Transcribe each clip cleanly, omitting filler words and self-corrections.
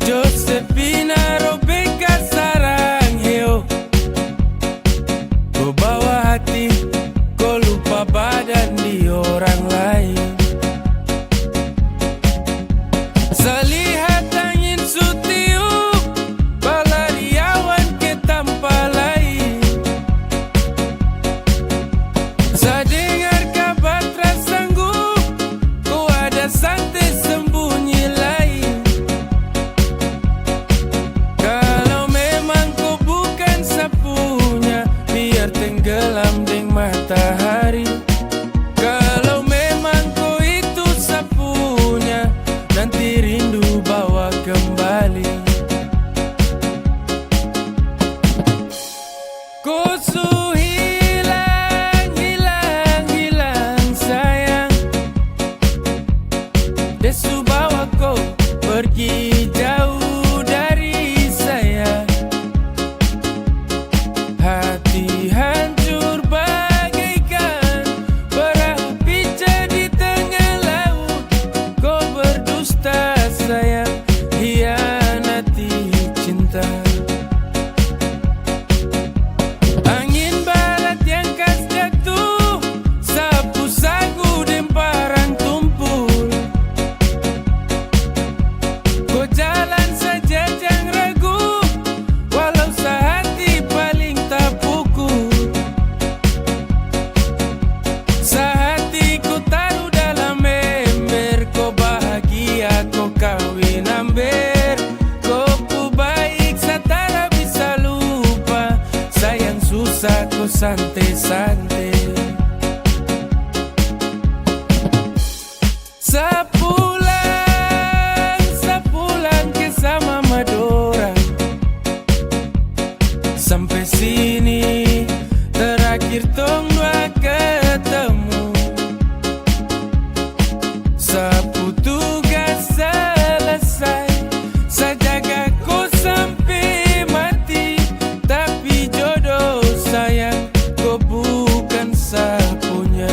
Josefina, Robeka, sarang heo. Kau bawa hati, kau lupa badan di orang lain. Selihat angin sutiup, balariawan ke tanpa lain. Saya dengar kabar tersanggup, kau ada santai sembunyi lain. Kalau memang kau bukan sapunya, biar tenggelam deng matahari. Kalau memang kau itu sapunya, nanti rindu bawa kembali. Kau su hilang, hilang, hilang sayang. Desu bawa kau pergi jauh dari saya. Hati hancur bagaikan perahu pincang di tengah laut. Kau berdusta sayang, hianati cinta. Angin barat yang khas jatuh, sapu sagu dan parang tumpul. Kau jalan saja jangan ragu, walau sehati paling tak pukul. Sehati ku taruh dalam ember, kau bahagia kau kawin amber. Kau ku baik saya tak bisa lupa, sayang susah kau santai-santai. Sepulang ke sama Madura. Sampai sini terakhir tong dua ketemu. Sapu tugas selesai, saya jaga kau sampai mati. Tapi jodoh sayang, kau bukan sapunya.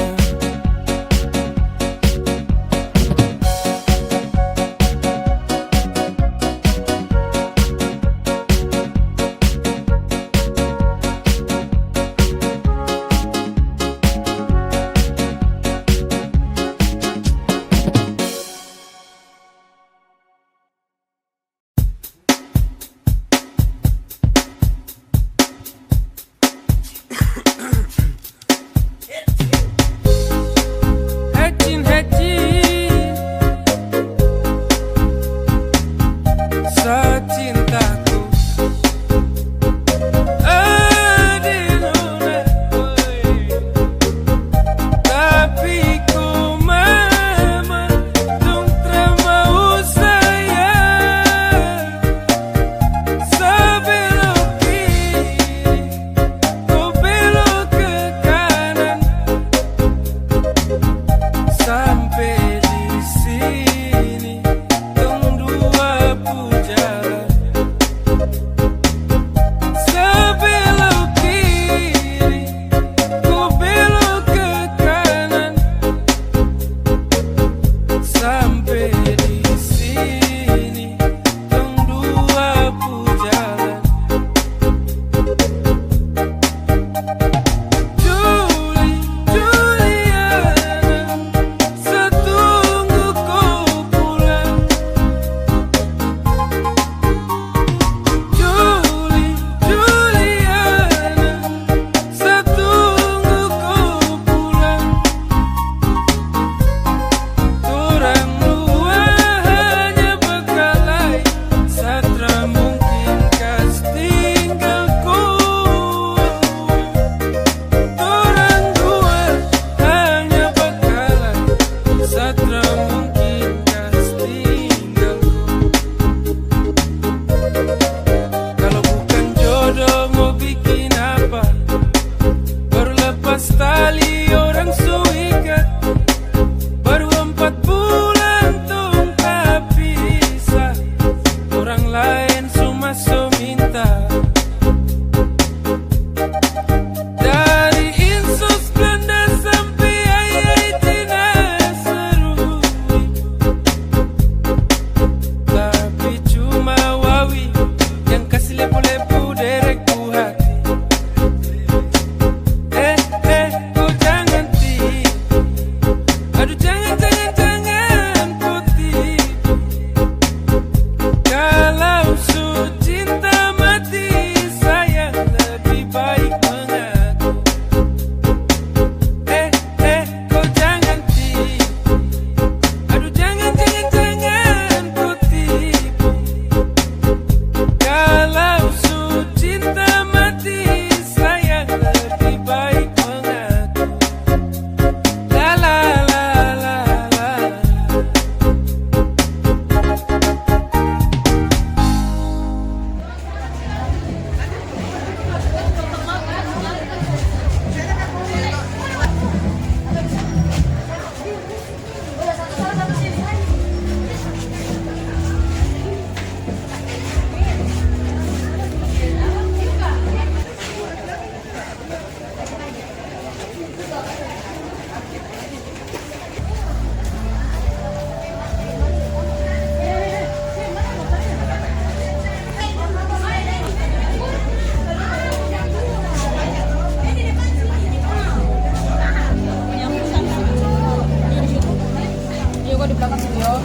Hecin hecin, secintaku. Adiluna, tapi ku memang tung termau sayang. Sebelok kiri, kau belok ke kanan. Sampai di sini, tong dua pujalan. Sebelok kiri, ku belok ke kanan. Sampai di sini, tong dua pujalan. Juliana, setunggu kau pulang. Juliana, setunggu kau pulang. Torang dua hanya bekalai, satra mungkin kas tinggalku. Torang dua hanya bekalai, satra mungkin kas tinggalku. Kalau bukan jodoh mau bikin apa? Baru lepas tali orang suikat, baru 4 bulan tung tak bisa. Orang lain cuma so minta. Dari Insus Belanda sampai Ayai Tina seru. kok di belakang studio.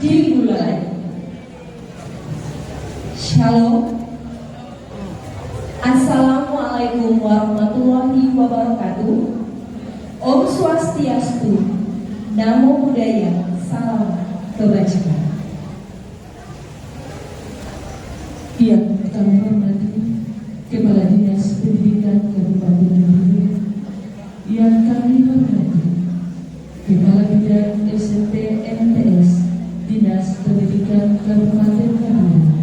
dimulai. Shalom. Assalamualaikum warahmatullahi wabarakatuh. Om Swastiastu. Namo Buddhaya. Salam kebajikan. Yang kami hormati Kepala Dinas Pendidikan Kabupaten Bengkulu, yang kami hormati Kepala Bidang SMP MTS Dinas Pendidikan Kabupaten Bengkulu,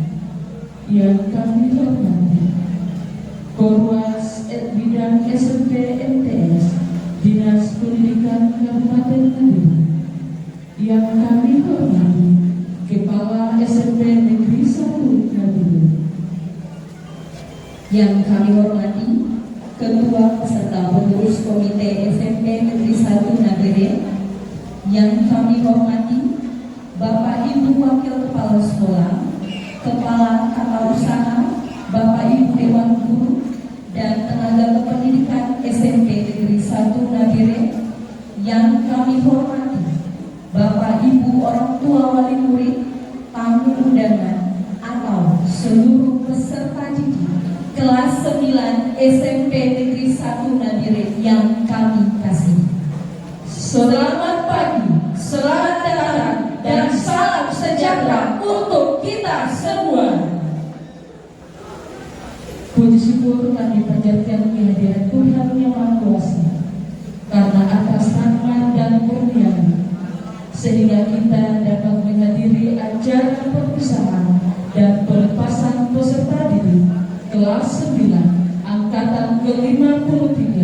yang kami hormati Korwas Bidang SMP MTS Dinas Pendidikan Kabupaten Bengkulu, yang kami hormati Kepala SMP Negeri 1 Bengkulu, yang kami hormati Ketua beserta pengurus Komite SMP Negeri 1 Nagere, yang kami hormati Bapak Ibu Wakil Kepala Sekolah, Kepala Tata Usaha, Bapak Ibu Dewan Guru, dan tenaga kependidikan SMP Negeri 1 Nagere, yang kami hormati Bapak Ibu orang tua wali murid, tamu undangan, atau seluruh peserta didik kelas 9 SMP Negeri 1 Nagere yang kami kasih. Selamat pagi, selamat datang, dan salam sejahtera untuk kita semua. Puji syukur kami panjatkan kehadiran Tuhan Yang Maha Kuasa, karena atas rahmat dan kurnia-Nya sehingga kita dapat menghadiri acara perpisahan dan pelepasan peserta didik kelas 9 angkatan ke-53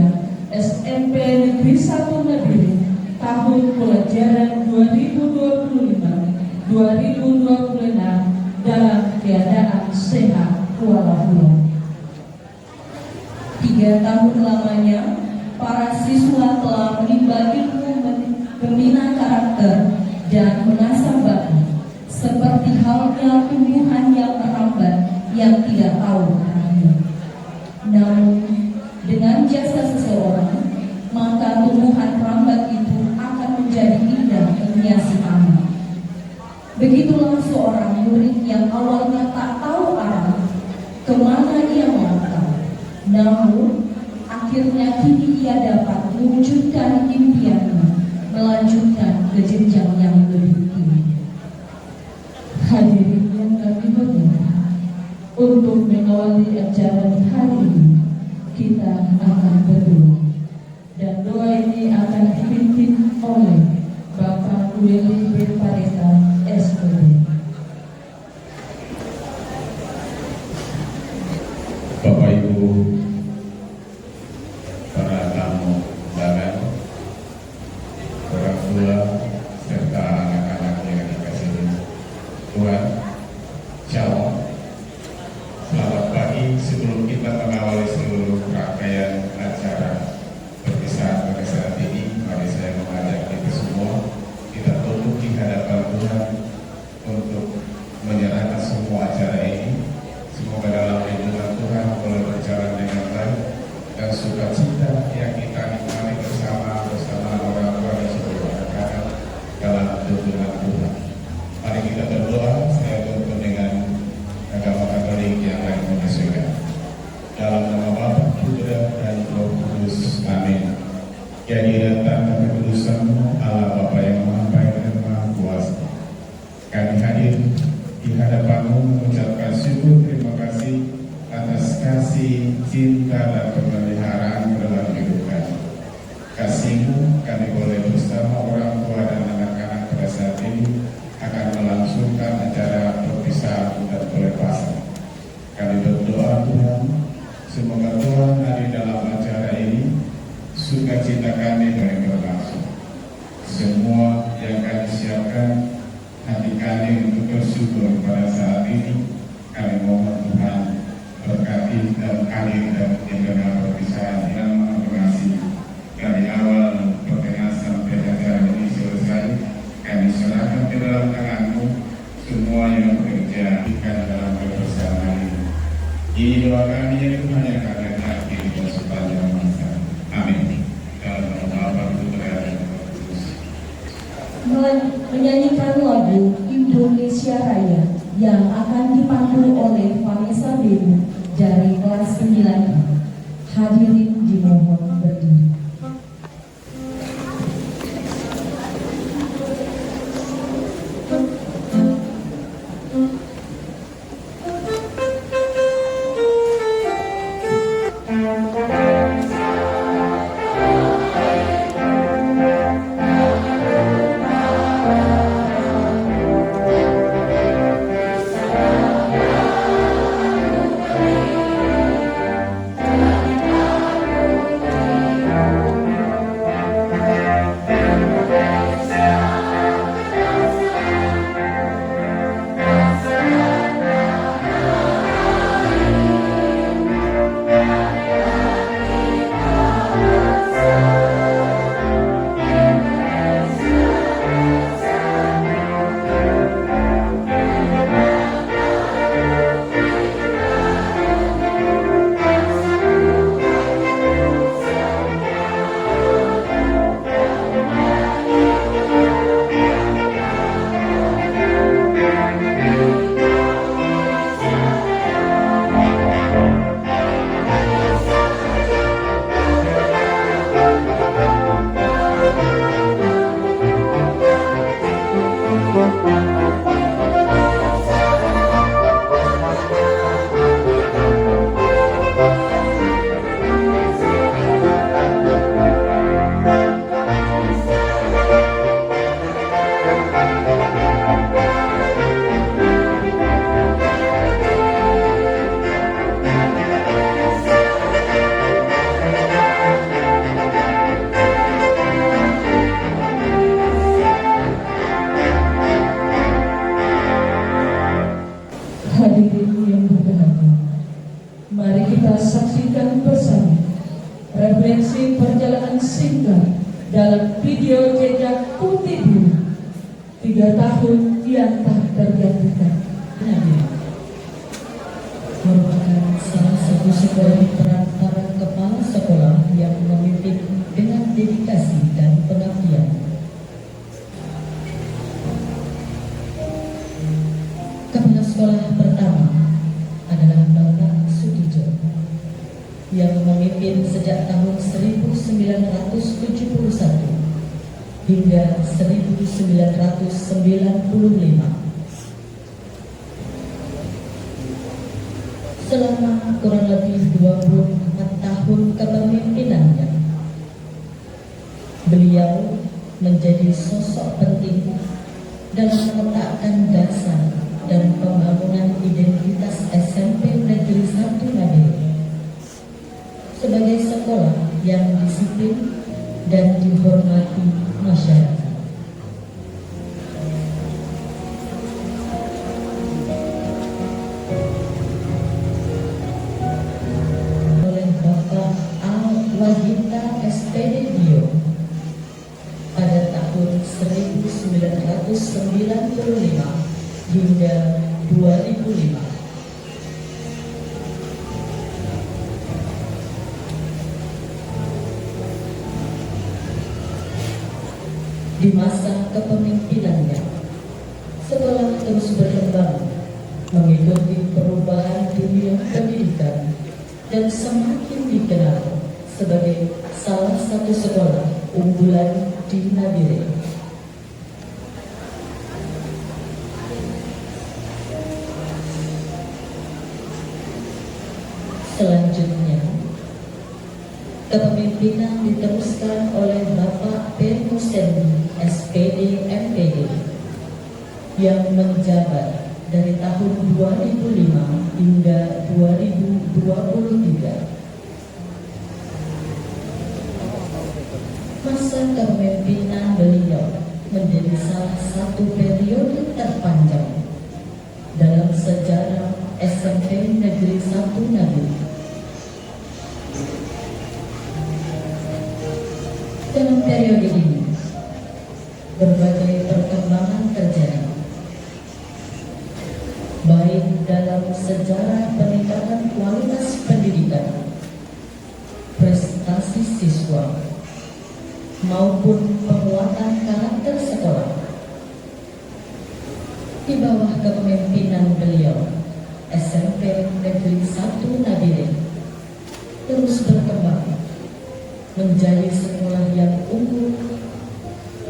SMP Negeri 1 Nagere tahun pelajaran 2025-2026 dalam keadaan sehat walafiat. 3 tahun lamanya, para siswa telah menimba ilmu membina karakter dan mengasah batu, seperti halnya tumbuhan yang merambat yang tidak tahu arahnya. Namun, dengan jasa seseorang, maka tumbuhan rambat itu akan menjadi indah menghiasi taman. Begitulah seorang murid yang awalnya tak tahu arah kemana ia melangkah, namun akhirnya kini ia dapat mewujudkan impiannya, melanjutkan ke jenjang yang lebih tinggi. Hadirin yang kami hormati, untuk mengawali acara di hari ini, kita akan berdoa. Dan doa ini akan dipimpin oleh Bapak Willy Pareka, SPD. Bapak Ibu, para tamu undangan, orang tua serta anak-anak yang dikasihi Tuhan, Shalom. Selamat pagi. Sebelum kita mengawali seluruh rangkaian acara perpisahan pada saat ini, mari saya mengajak kita semua, kita tunduk di hadapan Tuhan untuk menyerahkan semua acara ini. Semoga dalam lindungan Tuhan boleh berjalan dengan baik dan sukacita yang kita nikmati bersama orang tua dan seluruh anak-anak dalam tuntunan Tuhan. Mari kita berdoa. Saya tuntut dengan agama Katolik yang lain menyesuaikan. Dalam nama Bapa, Putra dan Roh Kudus. Amin. Jadi datang kekudusan-Mu, Allah Bapa yang Maha Baik dan Maha Kuasa. Kami hadir di hadapan-Mu mengucapkan syukur terima kasih atas kasih, cinta dan pemeliharaan dalam hidup kami. Kasih-Mu kami boleh bersama orang tua dan anak-anak pada saat ini akan melangsungkan acara perpisahan dan pelepasan. Kami berdoa Tuhan, semoga Tuhan hadir dalam acara ini, sukacita kami boleh berlangsung. Semua yang kami siapkan, hati kami untuk bersyukur pada saat ini. Kami mohon Tuhan berkati dan hadir dan menjaga perpisahan yang Maha Pengasih. Dari awal pertengahan sampai acara ini selesai, kami serahkan ke dalam tangan-Mu semua yang bekerja dalam kebersamaan ini. Ini doa kami yang Tuhan yang akan hadir dan sepanjang masa. Amin. Dalam nama Bapa, Putra dan Roh Kudus. Menyanyikan lagu Indonesia Raya yang akan dipandu oleh Vanessa Benu dari kelas 9. Hadirin dimohon berdiri. referensi perjalanan singkat dalam video jejak putih biru 3 tahun yang tak tergantikan. Merupakan salah satu sekolah peran para kepala sekolah yang memimpin dengan dedikasi dan pengabdian. Kepala sekolah pertama adalah Bapak Sudijo yang memimpin sejak tahun 1971 hingga 1995. Selama kurang lebih 24 tahun kepemimpinannya, beliau menjadi sosok penting dalam meletakkan dasar dan pembangunan identitas SMP Negeri 1 Nabire sebagai sekolah yang disiplin dan dihormati masyarakat. Oleh Bapak Al-Wahida SPD Dio pada tahun 1995 hingga 2005. Di masa kepemimpinannya, sekolah terus berkembang mengikuti perubahan dunia pendidikan dan semakin dikenal sebagai salah satu sekolah unggulan di Nabire. Selanjutnya, kepemimpinan diteruskan oleh Bapak Permusendi SPD MPD yang menjabat dari tahun 2005 hingga 2023. Masa kepemimpinan beliau menjadi salah satu periode terpanjang dalam sejarah SMP Negeri 1 Nabire. Dalam periode ini, berbagai perkembangan terjadi, baik dalam sejarah peningkatan kualitas pendidikan, prestasi siswa, maupun penguatan karakter sekolah. Di bawah kepemimpinan beliau, SMP Negeri 1 Nabire terus berkembang menjadi sekolah yang unggul,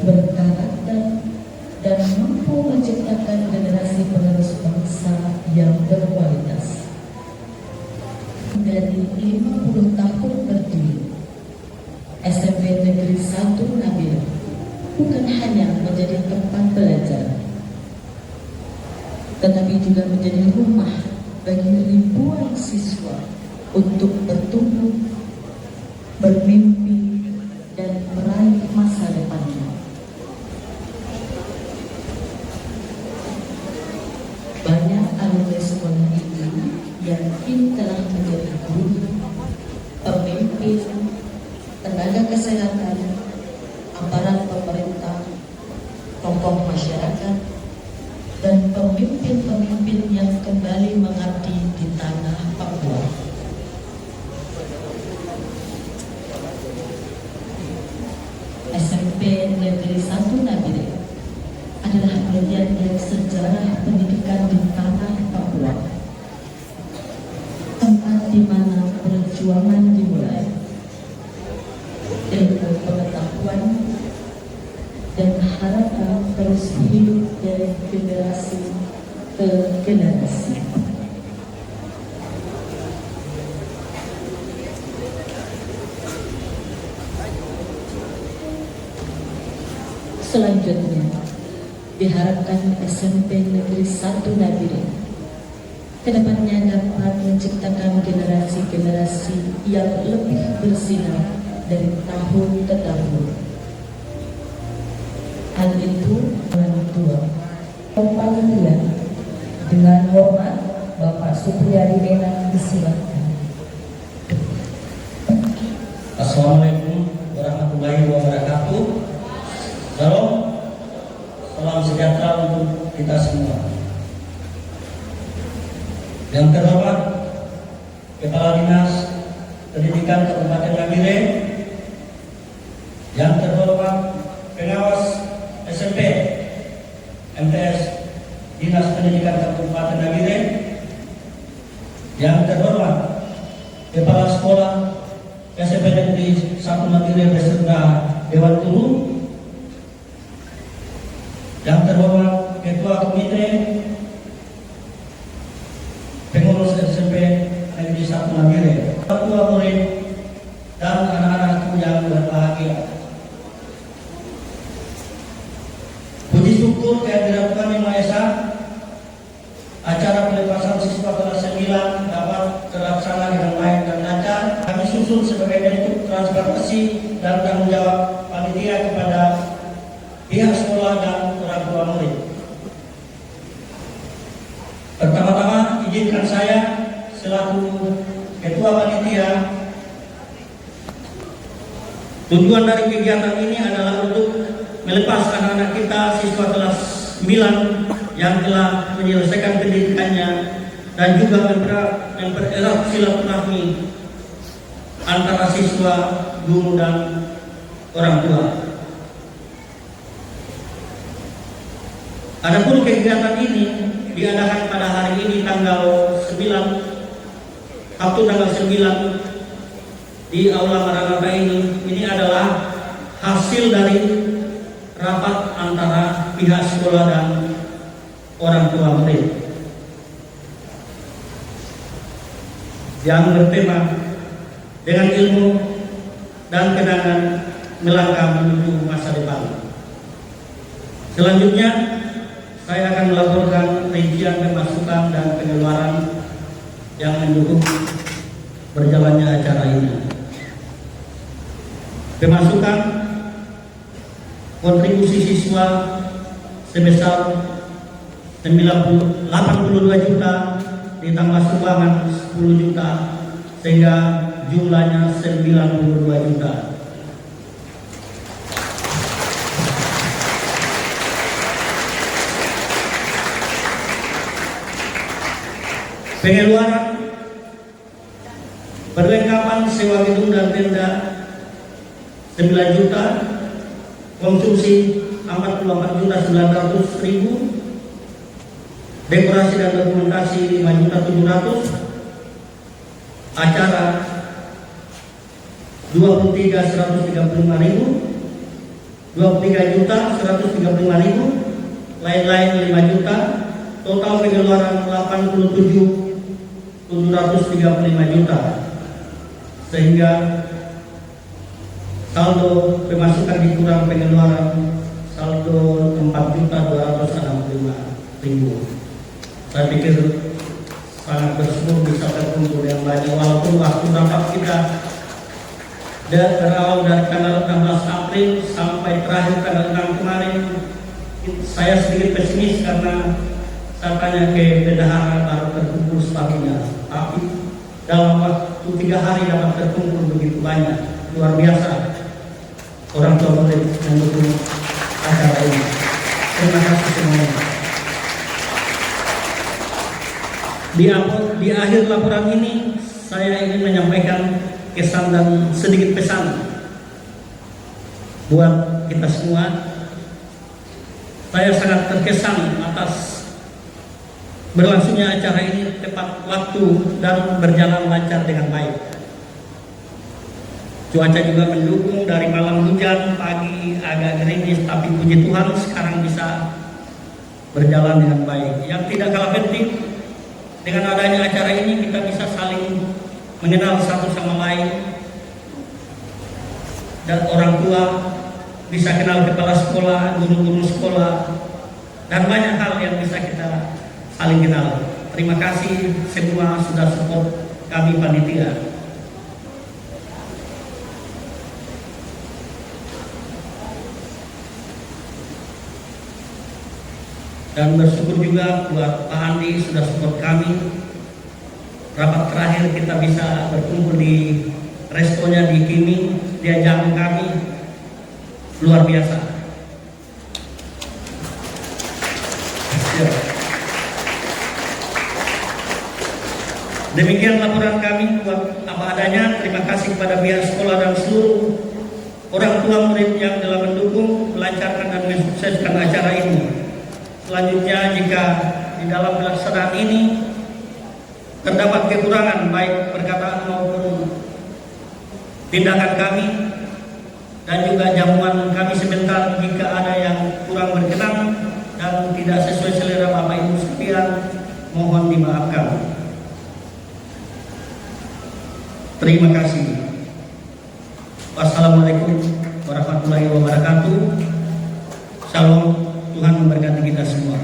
berkarakter, dan mampu menciptakan generasi penerus bangsa yang berkualitas. Dari 50 tahun berdiri, SMP Negeri 1 Nabire bukan hanya menjadi tempat belajar, tetapi juga menjadi rumah bagi ribuan siswa untuk bertumbuh, bermimpi, dan meraih masa depannya. Banyak alumni sekolah ini yang kini telah menjadi guru, pemimpin, tenaga kesehatan, aparat pemerintah, tokoh masyarakat, dan pemimpin-pemimpin yang kembali mengabdi di tanah Papua. SMP Negeri 1 Nabire adalah bagian dari sejarah pendidikan di tanah Papua, tempat di mana perjuangan dimulai, ilmu pengetahuan dan harapan terus hidup dari generasi ke generasi. Selanjutnya, diharapkan SMP Negeri 1 Nabire kedepannya dapat menciptakan generasi-generasi yang lebih bersinar dari tahun ke tahun. Hal itu orang tua. Pemanggilan dengan hormat Bapak Supriyadi Benang disilakan. Assalamualaikum warahmatullahi wabarakatuh. Salam, salam sejahtera untuk kita semua. Yang terhormat Kepala Dinas Pendidikan Kabupaten Nabire, yang terhormat Pengawas SMP MTS Dinas Pendidikan Kabupaten Nabire, yang terhormat Kepala Sekolah SMP Negeri 1 Nabire beserta Dewan Guru, yang terhormat Ketua Komite Pengurus SMP Negeri 1 Nabire, ketua murid dan anak-anakku yang berbahagia. Puji syukur kehadiran Tuhan Yang Maha Esa, acara pelepasan siswa kelas 9 dapat terlaksana dengan baik dan lancar. Kami susun sebagai bentuk transparansi dan tanggung jawab panitia kepada pihak sekolah dan orang tua murid. Pertama-tama izinkan saya selaku ketua panitia, tujuan dari kegiatan ini adalah untuk melepas anak-anak kita siswa kelas 9 yang telah menyelesaikan pendidikannya dan juga mempererat silaturahmi antara siswa, guru dan orang tua. Adapun kegiatan ini diadakan pada hari ini tanggal 9, Sabtu tanggal 9 di Aula Maranatha ini adalah hasil dari rapat antara pihak sekolah dan orang tua murid yang bertema dengan ilmu dan kenangan melangkah menuju masa depan. Selanjutnya saya akan melaporkan rincian pemasukan dan pengeluaran yang mendukung berjalannya acara ini. Pemasukan kontribusi siswa sebesar 82 juta ditambah sumbangan 10 juta sehingga jumlahnya 92 juta. Pengeluaran perlengkapan sewa gedung dan tenda 9 juta, konsumsi 44.900.000, dekorasi dan dokumentasi 5.700.000, acara 23.135.000, 23.135.000, lain-lain 5 juta, total pengeluaran 87.735 juta, sehingga saldo pemasukan dikurang pengeluaran saldo 4.265.000. Saya pikir sangat bersyukur bisa terkumpul yang banyak, walaupun waktu rapat kita berawal dari tanggal 16 April sampai terakhir tanggal 6 kemarin. Saya sedikit pesimis karena saya tanya ke bendahara baru terkumpul sepaginya, tapi dalam waktu 3 hari dapat terkumpul begitu banyak, luar biasa orang tua murid mendukung acara ini. Terima kasih semuanya. Di akhir laporan ini saya ingin menyampaikan kesan dan sedikit pesan buat kita semua. Saya sangat terkesan atas berlangsungnya acara ini tepat waktu dan berjalan lancar dengan baik. Cuaca juga mendukung, dari malam hujan, pagi agak gerimis, tapi puji Tuhan sekarang bisa berjalan dengan baik. Yang tidak kalah penting, dengan adanya acara ini kita bisa saling mengenal satu sama lain, dan orang tua bisa kenal kepala sekolah, guru-guru sekolah, dan banyak hal yang bisa kita saling kenal. Terima kasih semua sudah support kami panitia. Dan bersyukur juga buat Pak Andi sudah support kami. Rapat terakhir kita bisa berkumpul di restonya di Kimi. dia jamu kami luar biasa. Ya. Demikian laporan kami buat apa adanya. Terima kasih kepada pihak sekolah dan seluruh orang tua murid yang telah mendukung, melancarkan dan mensukseskan acara ini. Selanjutnya, jika di dalam pelaksanaan ini terdapat kekurangan baik perkataan maupun tindakan kami dan juga jamuan kami sebentar, jika ada yang kurang berkenan dan tidak sesuai selera Bapak Ibu sekalian, mohon dimaafkan. Terima kasih. Wassalamualaikum warahmatullahi wabarakatuh. Salam, Tuhan memberkati kita semua.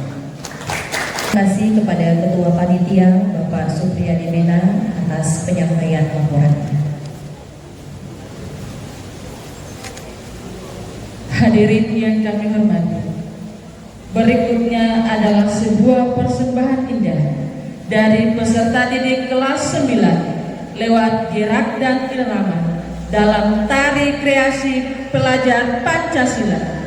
Terima kasih kepada Ketua Panitia Bapak Supriyadi Bena atas penyampaian laporannya. Hadirin yang kami hormati, berikutnya adalah sebuah persembahan indah dari peserta didik kelas 9 lewat gerak dan irama dalam tari kreasi pelajar Pancasila.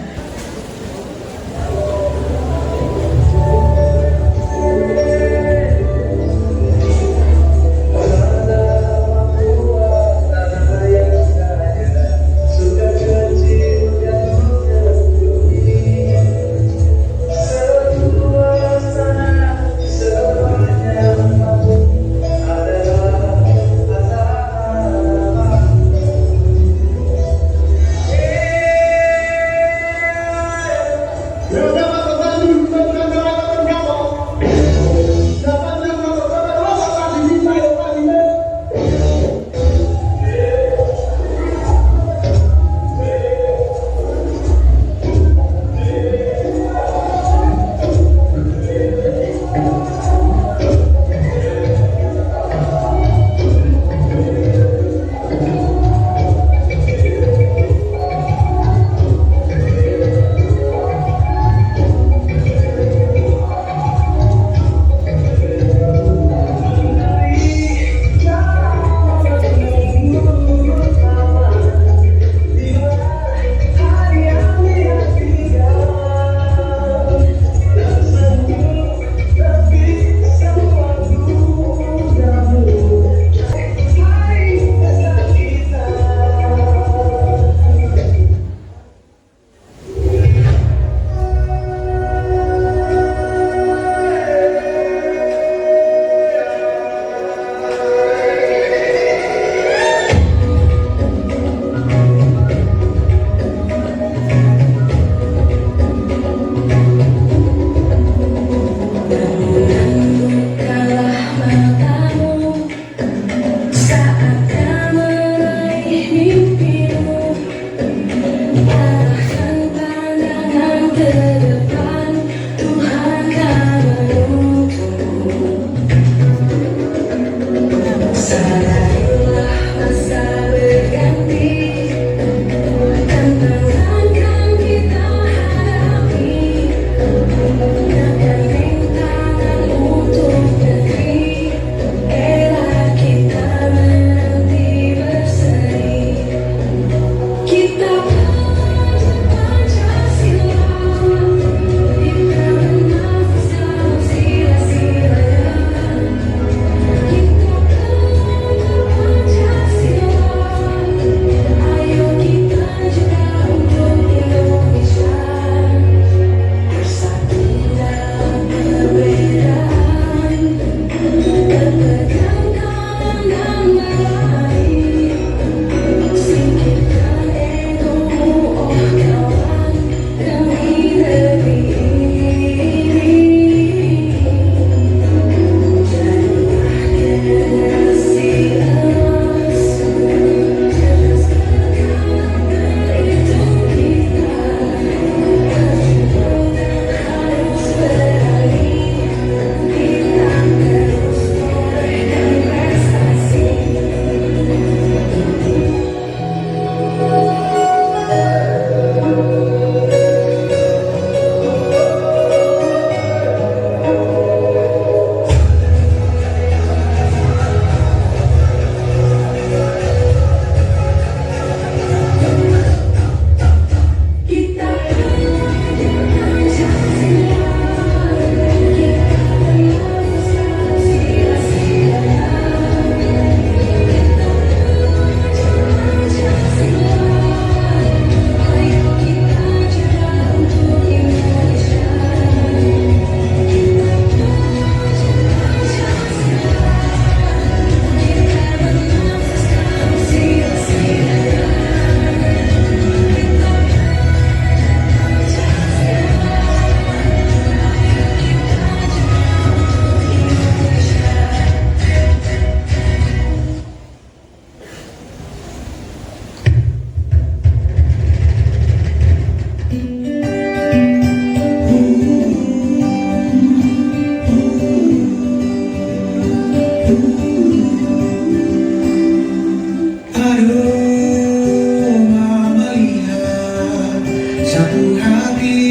melihat satu hati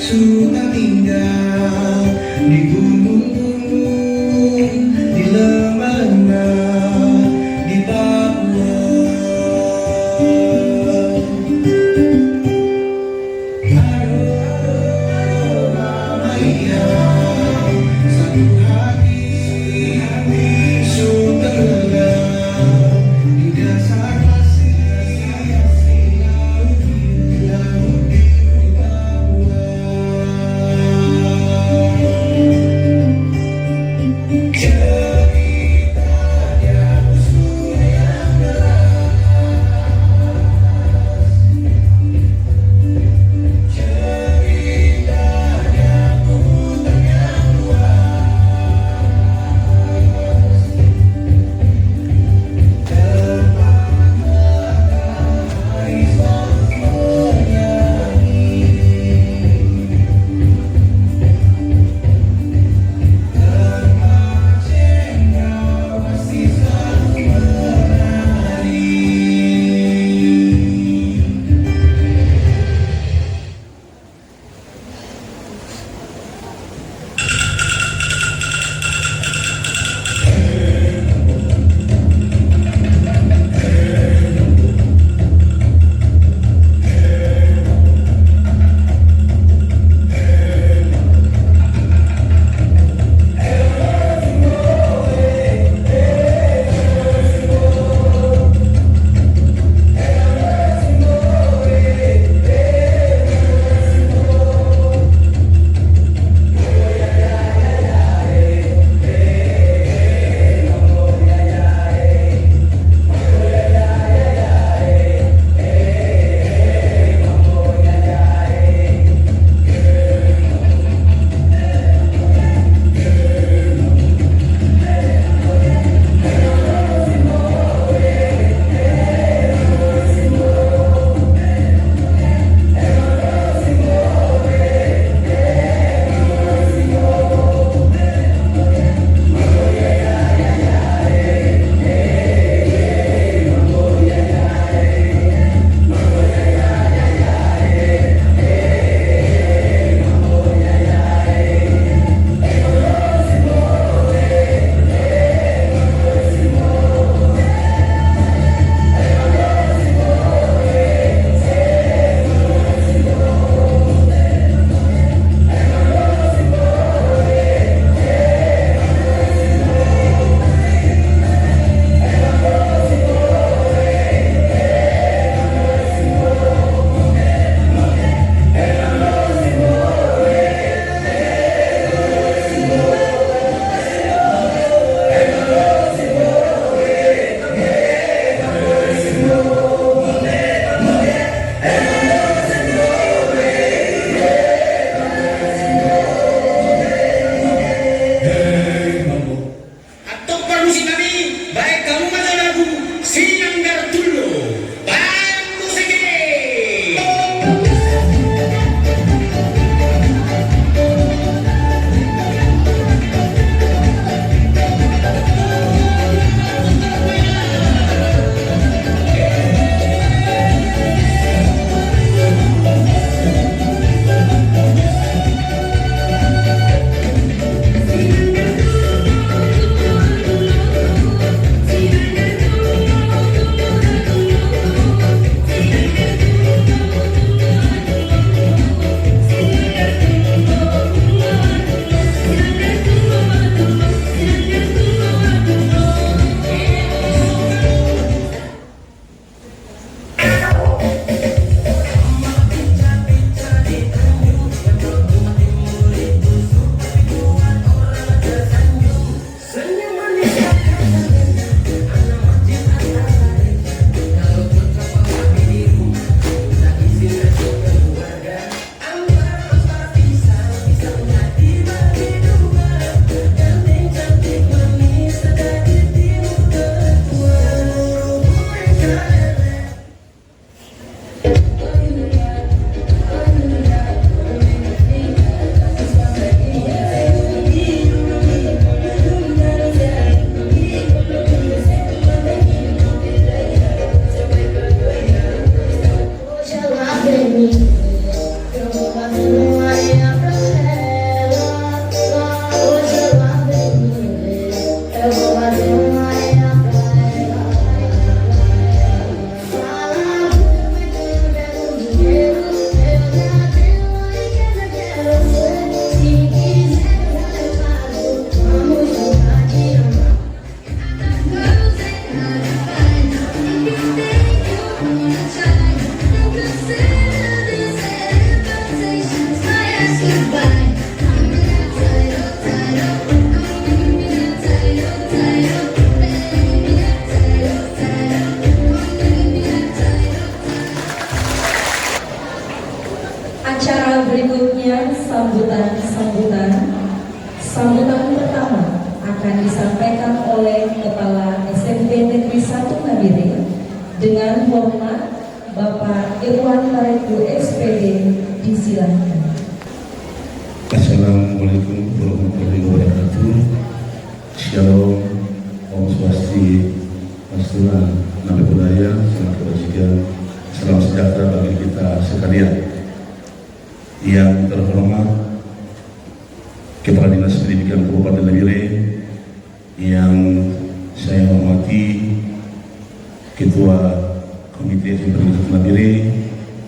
suka tinggal di gunung-gunung, di lembah-lembah, di Papua. Aduh, mama iya, satu hati suka gelap di Sambutan pertama akan disampaikan oleh Kepala SMP Negeri 1 Nabire dengan hormat Bapak Irwan Tareku SPD, disilakan. Assalamualaikum warahmatullahi wabarakatuh. Shalom, Om Swasti, Pasturan, Nami Budaya, selamat kebajikan, salam sejahtera bagi kita sekalian. Yang terhormat Kepala Dinas Pendidikan Kabupaten Nabire, yang saya hormati Ketua Komite SMP Nabire,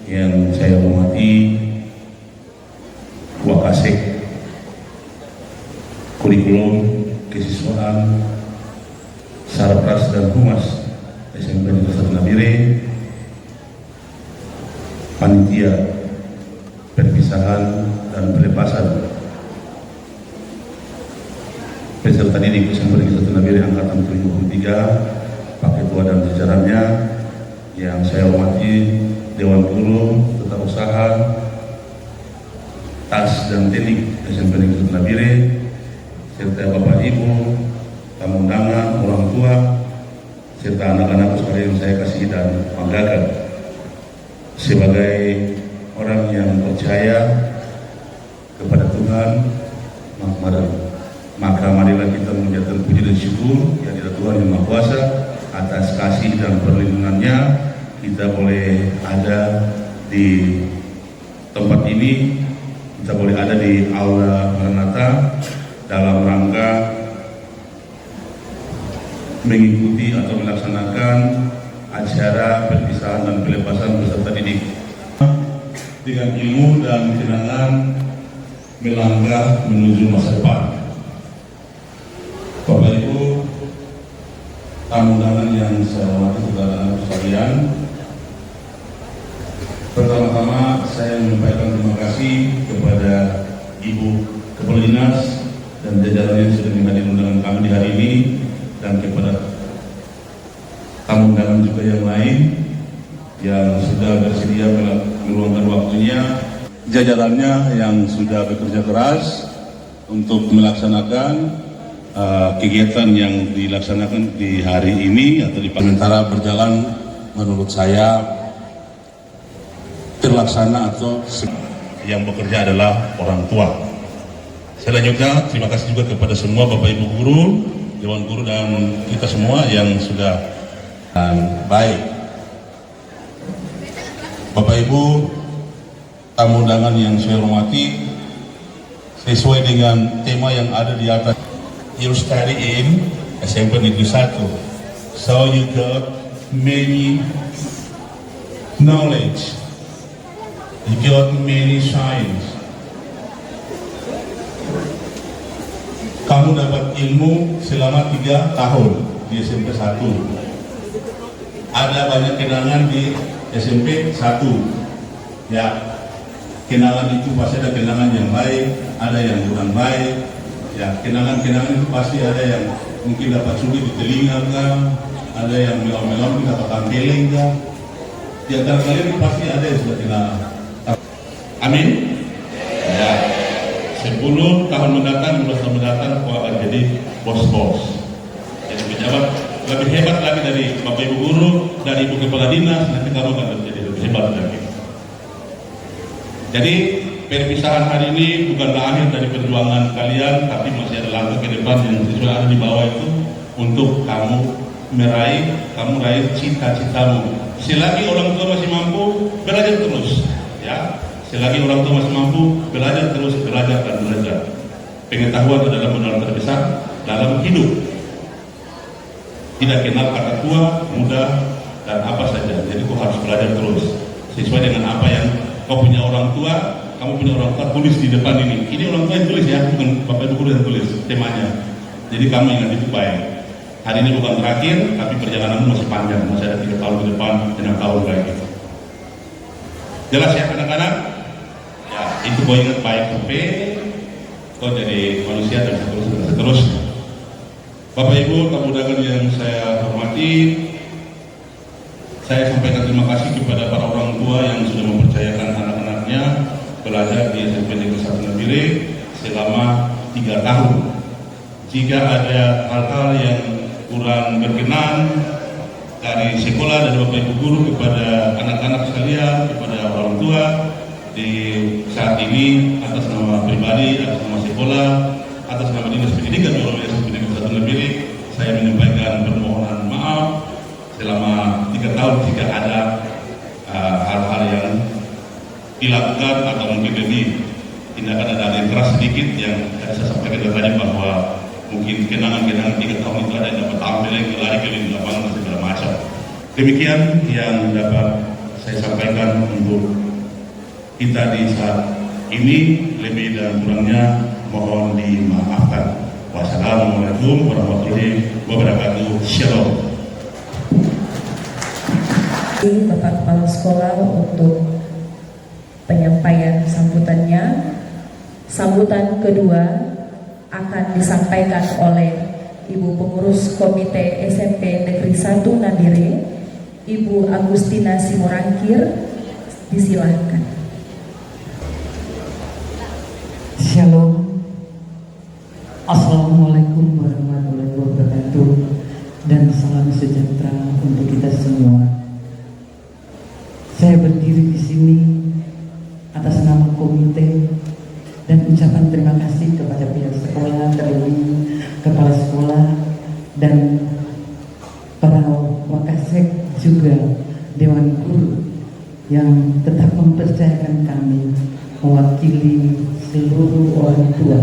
yang saya hormati Wakasek Kurikulum Kesiswaan Sarpras dan Humas SMP Negeri 1 Nabire, panitia perpisahan dan pelepasan peserta didik SMP Negeri 1 Nabire angkatan 2023, Pak Ketua dan jajarannya, yang saya hormati Dewan Guru, Tata Usaha, Tas dan Teknik SMP Negeri 1 Nabire, serta Bapak Ibu, tamu undangan, orang tua, serta anak-anak sekalian yang saya kasih dan banggakan. Sebagai orang yang percaya kepada Tuhan, maka marilah kita menjadikan puji dan syukur yang ada Tuhan yang Maha Kuasa atas kasih dan perlindungannya. Kita boleh ada di tempat ini, kita boleh ada di Aula Maranatha dalam rangka mengikuti atau melaksanakan acara perpisahan dan pelepasan peserta didik dengan ilmu dan kenangan melangkah menuju masa depan. Bapak Ibu, tamu undangan yang saya hormati saudara sekalian, pertama-tama saya menyampaikan terima kasih kepada Ibu Kepala Dinas dan jajaran yang sudah menghadiri undangan kami di hari ini, dan kepada tamu undangan juga yang lain yang sudah bersedia meluangkan waktunya, jajarannya yang sudah bekerja keras untuk melaksanakan kegiatan yang dilaksanakan di hari ini atau di sementara berjalan menurut saya terlaksana atau yang bekerja adalah orang tua. Selanjutnya terima kasih juga kepada semua Bapak Ibu guru, Dewan Guru dan kita semua yang sudah baik. Bapak Ibu tamu undangan yang saya hormati, sesuai dengan tema yang ada di atas, you study in SMP Negeri 1, so you got many knowledge, you got many science. Kamu dapat ilmu selama 3 tahun di SMP 1. Ada banyak kenangan di SMP 1. Ya, kenangan itu pasti ada kenangan yang baik, ada yang kurang baik. Ya, kenangan-kenangan itu pasti ada yang mungkin dapat sulit di telinga kan, ada yang melon-melon dapat tampilin kan. Di antara kalian pasti ada yang sudah kenal. Amin. Ya. 10 tahun mendatang, 15 tahun mendatang kau akan jadi bos-bos, jadi pejabat lebih hebat lagi dari Bapak Ibu guru, dari Ibu Kepala Dinas, nanti kamu akan jadi lebih hebat lagi. Jadi perpisahan hari ini bukanlah akhir dari perjuangan kalian, tapi masih ada langkah ke depan yang sesuai ada di bawah itu untuk kamu raih cita-citamu. Selagi orang tua masih mampu, belajar terus, ya. Selagi orang tua masih mampu, belajar terus, belajar dan belajar. Pengetahuan adalah modal terbesar dalam hidup. Tidak kenal kata tua, muda, dan apa saja. Jadi kau harus belajar terus sesuai dengan apa yang kau punya orang tua. Kamu punya orang tua, tulis di depan ini. Ini orang tua yang tulis ya, bukan Bapak Ibu guru yang tulis temanya. Jadi kamu ingat itu baik. Hari ini bukan terakhir, tapi perjalananmu masih panjang, masih ada 3 tahun ke depan, 6 tahun lagi. Jelas ya anak-anak? Ya, itu kau ingat baik sampai kau jadi manusia dan seterusnya. Bapak Ibu, tamu undangan yang saya hormati, saya sampaikan terima kasih kepada para orang tua yang sudah mempercayakan anak-anaknya belajar di SMP Negeri 1 Nabire selama 3 tahun. Jika ada hal-hal yang kurang berkenan dari sekolah dan Bapak Ibu guru kepada anak-anak sekalian, kepada orang tua, di saat ini atas nama pribadi, atas nama sekolah, atas nama Dinas Pendidikan Wilayah SMP Negeri 1 Nabire, saya menyampaikan permohonan maaf selama 3 tahun jika ada hal-hal yang dilakukan atau mungkin lebih tindakan ada yang keras sedikit yang saya sampaikan tadi bahwa mungkin kenangan-kenangan 3 tahun itu ada yang dapat tampil lagi lari ke lapangan dan segala macam. Demikian yang dapat saya sampaikan untuk kita di saat ini, lebih dan kurangnya mohon dimaafkan. Wassalamualaikum warahmatullahi wabarakatuh. Shalom. Bapak Kepala Sekolah untuk penyampaian sambutannya. Sambutan kedua akan disampaikan oleh Ibu Pengurus Komite SMP Negeri 1 Nabire, Ibu Agustina Simorangkir. Disilahkan. Shalom. Assalamualaikum warahmatullahi wabarakatuh, dan salam sejahtera untuk kita semua. Saya berdiri di sini atas nama komite dan ucapan terima kasih kepada pihak sekolah, terlebih kepala sekolah dan para wakasek juga dewan guru yang tetap mempercayakan kami mewakili seluruh orang tua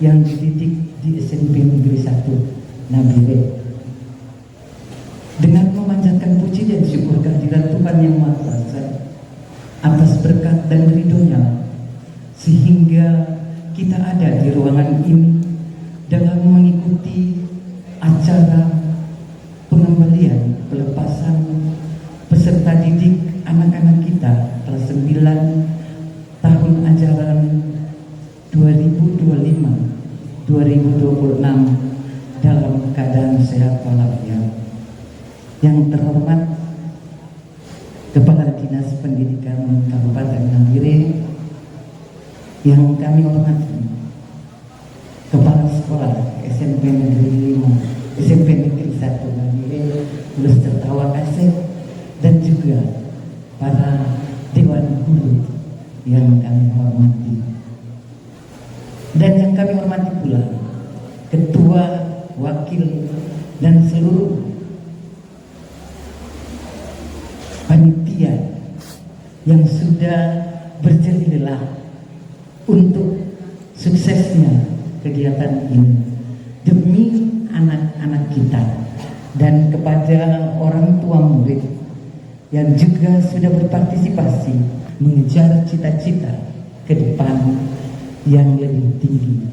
yang dididik di SMP Negeri 1 Nabire. Dengan memanjatkan puji dan syukur kehadirat Tuhan Yang Maha Kuasa atas berkat dan ridhonya, sehingga kita ada di ruangan ini dalam mengikuti acara pengembalian pelepasan peserta didik anak-anak kita kelas 9 tahun ajaran 2025-2026 dalam keadaan sehat walafiat. Yang terhormat Kepala Dinas Pendidikan Kabupaten Nabire, yang kami hormati Kepala Sekolah SMP Negeri 5, SMP Negeri 1 Nabire, beserta Wakasek, dan juga para Dewan Guru yang kami hormati. Dan yang kami hormati pula Ketua, Wakil, dan seluruh panitia yang sudah berjerih lelah untuk suksesnya kegiatan ini demi anak-anak kita, dan kepada orang tua murid yang juga sudah berpartisipasi mengejar cita-cita ke depan yang lebih tinggi.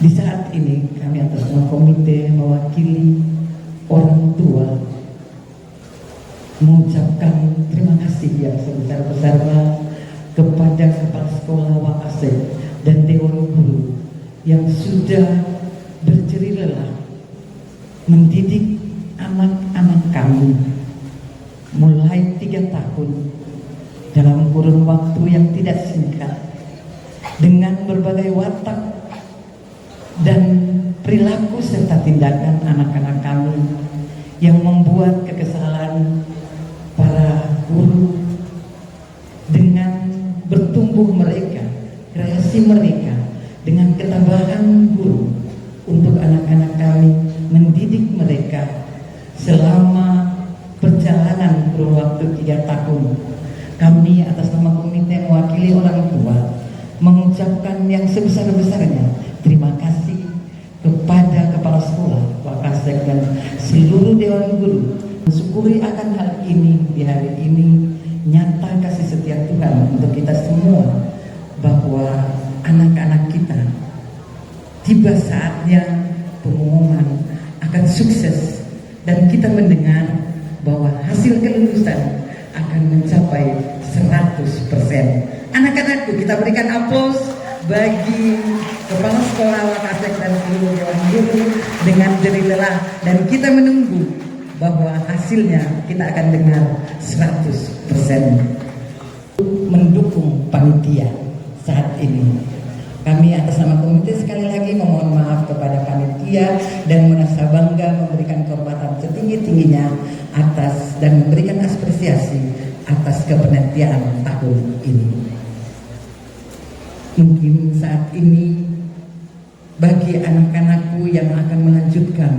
Di saat ini kami atas nama komite mewakili orang tua mengucapkan terima kasih yang sebesar-besarnya kepada Kepala Sekolah Wakasek dan Dewan Guru yang sudah berjerih lelah mendidik anak-anak kami mulai 3 tahun dalam kurun waktu yang tidak singkat, dengan berbagai watak dan perilaku serta tindakan anak-anak kami yang membuat kekesalan para guru dengan bertumbuh mereka, kreasi mereka, dengan ketabahan guru untuk anak-anak kami, mendidik mereka selama perjalanan kurun waktu 3 tahun. Kami atas nama komite mewakili orang tua mengucapkan yang sebesar-besarnya terima kasih kepada Kepala Sekolah, Wakasek, dan seluruh Dewan Guru. Mensyukuri akan hal ini di hari ini, nyata kasih setia Tuhan untuk kita semua, bahwa anak-anak kita tiba saatnya pengumuman akan sukses, dan kita mendengar bahwa hasil kelulusan akan mencapai 100%. Anak-anakku, kita berikan aplaus bagi Kepala Sekolah Wakasek dan seluruh Dewan Guru dengan jerih lelah, dan kita menunggu bahwa hasilnya kita akan dengar 100%. mendukung panitia saat ini. Kami atas nama komite sekali lagi memohon maaf kepada panitia dan merasa bangga memberikan kehormatan setinggi-tingginya atas dan memberikan apresiasi atas kepanitiaan tahun ini. Mungkin saat ini bagi anak-anakku yang akan melanjutkan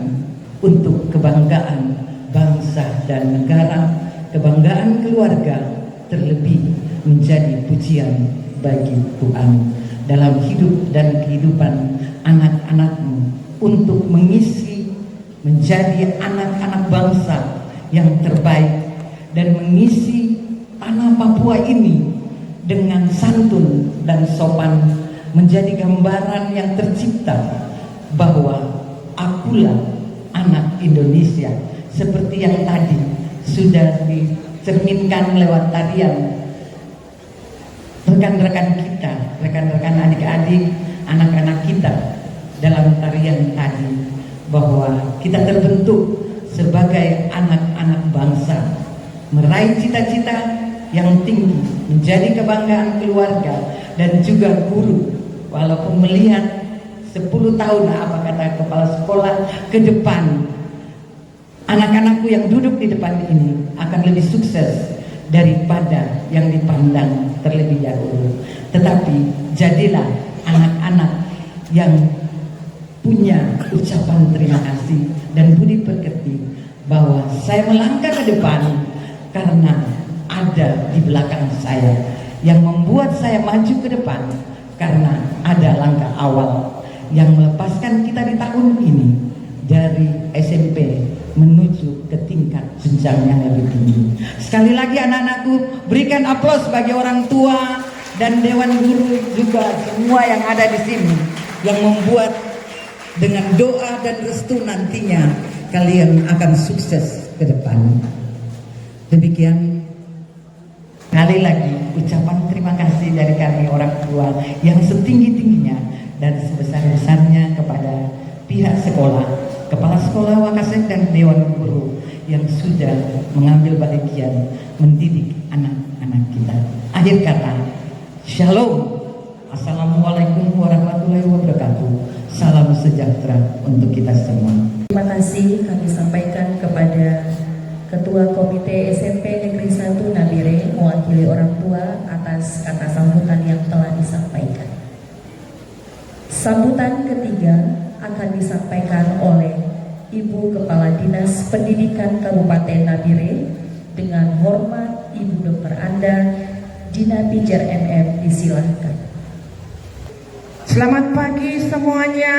untuk kebanggaan bangsa dan negara, kebanggaan keluarga, terlebih menjadi pujian bagi Tuhan dalam hidup dan kehidupan anak-anakmu untuk mengisi menjadi anak-anak bangsa yang terbaik dan mengisi tanah Papua ini dengan santun dan sopan, menjadi gambaran yang tercipta bahwa akulah anak Indonesia, seperti yang tadi sudah dicerminkan lewat tarian rekan-rekan kita, rekan-rekan adik-adik, anak-anak kita dalam tarian tadi, bahwa kita terbentuk sebagai anak-anak bangsa, meraih cita-cita yang tinggi, menjadi kebanggaan keluarga dan juga guru. Walaupun melihat 10 tahun apa kata kepala sekolah ke depan, anak-anakku yang duduk di depan ini akan lebih sukses daripada yang dipandang terlebih dahulu. Tetapi jadilah anak-anak yang punya ucapan terima kasih dan budi pekerti, bahwa saya melangkah ke depan karena ada di belakang saya yang membuat saya maju ke depan, karena ada langkah awal yang melepaskan kita di tahun ini dari SMP menuju ke tingkat jenjang yang lebih tinggi. Sekali lagi anak-anakku, berikan aplaus bagi orang tua dan dewan guru juga semua yang ada di sini yang membuat dengan doa dan restu nantinya kalian akan sukses ke depan. Demikian, sekali lagi ucapan terima kasih dari kami orang tua yang setinggi-tingginya dan sebesar-besarnya kepada pihak sekolah, kepala sekolah, wakasek dan dewan guru yang sudah mengambil bagian mendidik anak-anak kita. Akhir kata, shalom, assalamualaikum warahmatullahi wabarakatuh, salam sejahtera untuk kita semua. Terima kasih kami sampaikan kepada Ketua Komite SMP Negeri 1 Nabire mewakili orang tua atas kata sambutan yang telah disampaikan. Sambutan ketiga akan disampaikan oleh Ibu Kepala Dinas Pendidikan Kabupaten Nabire. Dengan hormat Ibu Dr. Anda Dina Pijar MM, disilahkan. Selamat pagi semuanya.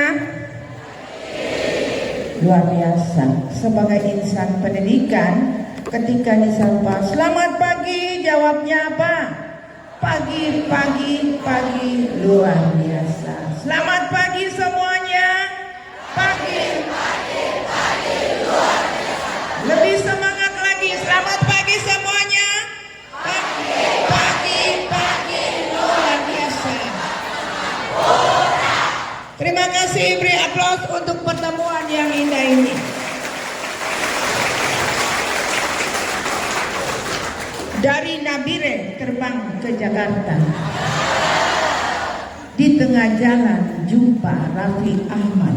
Luar biasa, sebagai insan pendidikan ketika disapa selamat pagi, jawabnya apa? Pagi, pagi, pagi, luar biasa. Selamat pagi semuanya. Pagi, pagi, pagi, luar biasa. Lebih semangat lagi, selamat pagi semuanya. Pagi, pagi, pagi, luar biasa. Terima kasih, beri aplaus untuk pertemuan yang indah ini. Dari Nabire terbang ke Jakarta. Di tengah jalan jumpa Raffi Ahmad.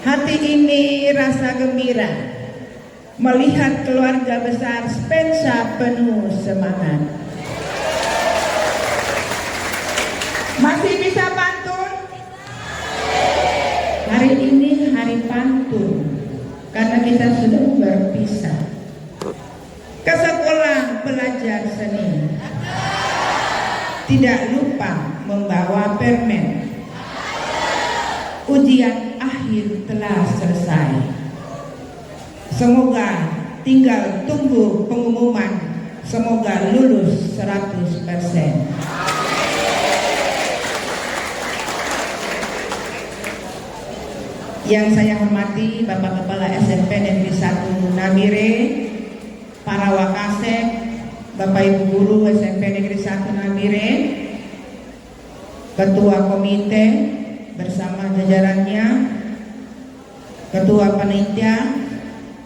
Hati ini rasa gembira melihat keluarga besar Spensa penuh semangat. Masih bisa pantun? Hari ini hari pantun karena kita sudah berpisah. Ke sekolah belajar seni, tidak lupa membawa permen. Ujian akhir telah selesai. Semoga tinggal tunggu pengumuman. Semoga lulus 100%. Yang saya hormati Bapak Kepala SMP Negeri 1 Nabire, para wakasek, Bapak Ibu Guru SMP Negeri 1 Nabire, Ketua Komite bersama jajarannya, Ketua Panitia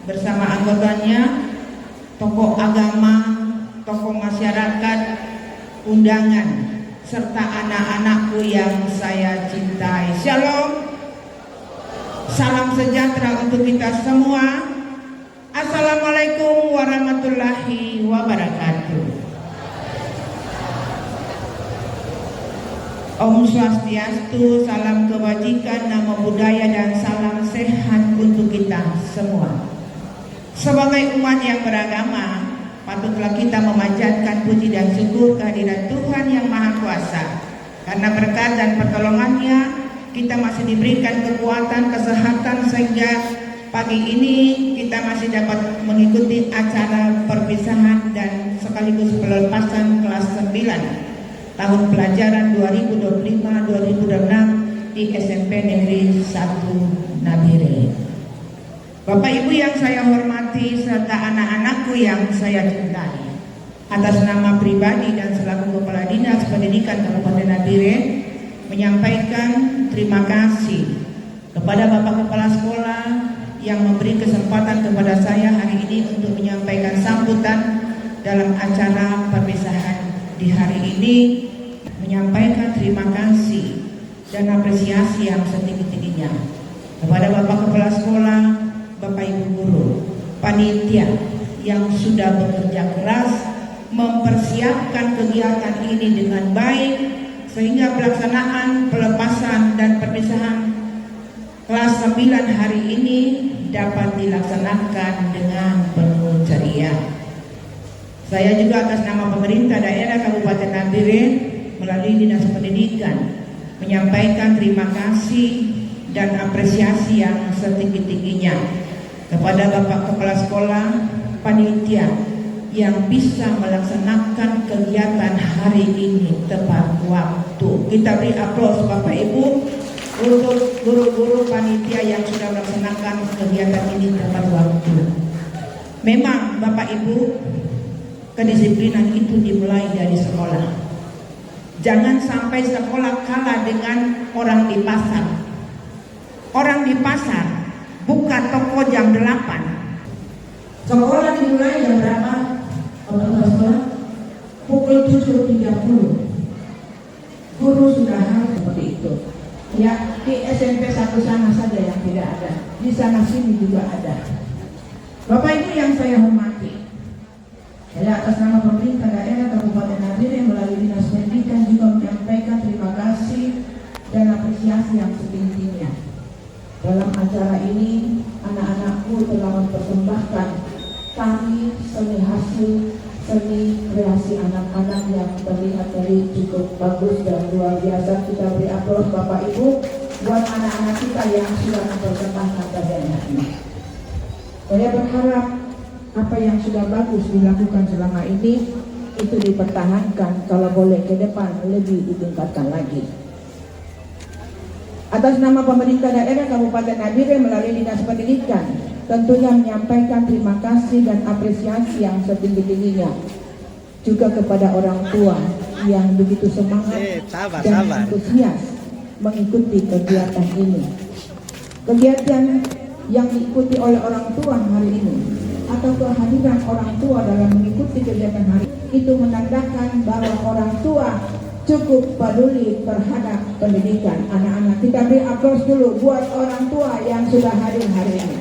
bersama anggotanya, tokoh agama, tokoh masyarakat, undangan, serta anak-anakku yang saya cintai. Shalom. Salam sejahtera untuk kita semua. Assalamualaikum warahmatullahi wabarakatuh. Om Swastiastu, salam kebajikan, namo buddhaya, dan salam sehat untuk kita semua. Sebagai umat yang beragama, patutlah kita memanjatkan puji dan syukur kehadiran Tuhan yang Maha Kuasa. Karena berkat dan pertolongannya, kita masih diberikan kekuatan, kesehatan, sehingga pagi ini kita masih dapat mengikuti acara perpisahan dan sekaligus pelepasan kelas 9 tahun pelajaran 2025-2026 di SMP Negeri 1 Nabire. Bapak Ibu yang saya hormati serta anak-anakku yang saya cintai, atas nama pribadi dan selaku Kepala Dinas Pendidikan Kabupaten Nabire menyampaikan terima kasih kepada Bapak Kepala Sekolah yang memberi kesempatan kepada saya hari ini untuk menyampaikan sambutan dalam acara perpisahan di hari ini, menyampaikan terima kasih dan apresiasi yang setinggi-tingginya kepada Bapak Kepala Sekolah, Bapak Ibu guru, panitia yang sudah bekerja keras mempersiapkan kegiatan ini dengan baik sehingga pelaksanaan pelepasan dan perpisahan kelas 9 hari ini dapat dilaksanakan dengan penuh ceria. Saya juga atas nama pemerintah daerah Kabupaten Nabire melalui Dinas Pendidikan menyampaikan terima kasih dan apresiasi yang setinggi-tingginya kepada Bapak Kepala Sekolah, panitia yang bisa melaksanakan kegiatan hari ini tepat waktu. Kita beri aplaus Bapak Ibu untuk guru-guru panitia yang sudah melaksanakan kegiatan ini tepat waktu. Memang Bapak Ibu, kedisiplinan itu dimulai dari sekolah. Jangan sampai sekolah kalah dengan orang di pasar. Orang di pasar buka toko jam 8. Sekolah dimulai jam berapa? Pukul 7.30. Guru sudah harus seperti itu. Ya, di SMP 1 sana saja yang tidak ada. Di sana sini juga ada. Bapak Ibu yang saya hormati, saya atas nama pemerintah daerah Kabupaten Nabire melalui Dinas Pendidikan juga menyampaikan terima kasih dan apresiasi yang setinggi-tingginya. Dalam acara ini, anak-anakku telah mempersembahkan tari seni hasil seni kreasi anak-anak yang terlihat dari cukup bagus dan luar biasa. Kita beri aplaus Bapak Ibu buat anak-anak kita yang sudah mempersembahkan tariannya ini. Saya berharap apa yang sudah bagus dilakukan selama ini itu dipertahankan, kalau boleh ke depan lebih ditingkatkan lagi. Atas nama pemerintah daerah Kabupaten Nabire melalui Dinas Pendidikan tentunya menyampaikan terima kasih dan apresiasi yang setinggi-tingginya juga kepada orang tua yang begitu semangat dan antusias mengikuti kegiatan ini. Kegiatan yang diikuti oleh orang tua hari ini atau kehadiran orang tua dalam mengikuti kegiatan hari itu menandakan bahwa orang tua cukup peduli terhadap pendidikan anak-anak. Kita beri aplaus dulu buat orang tua yang sudah hadir hari ini.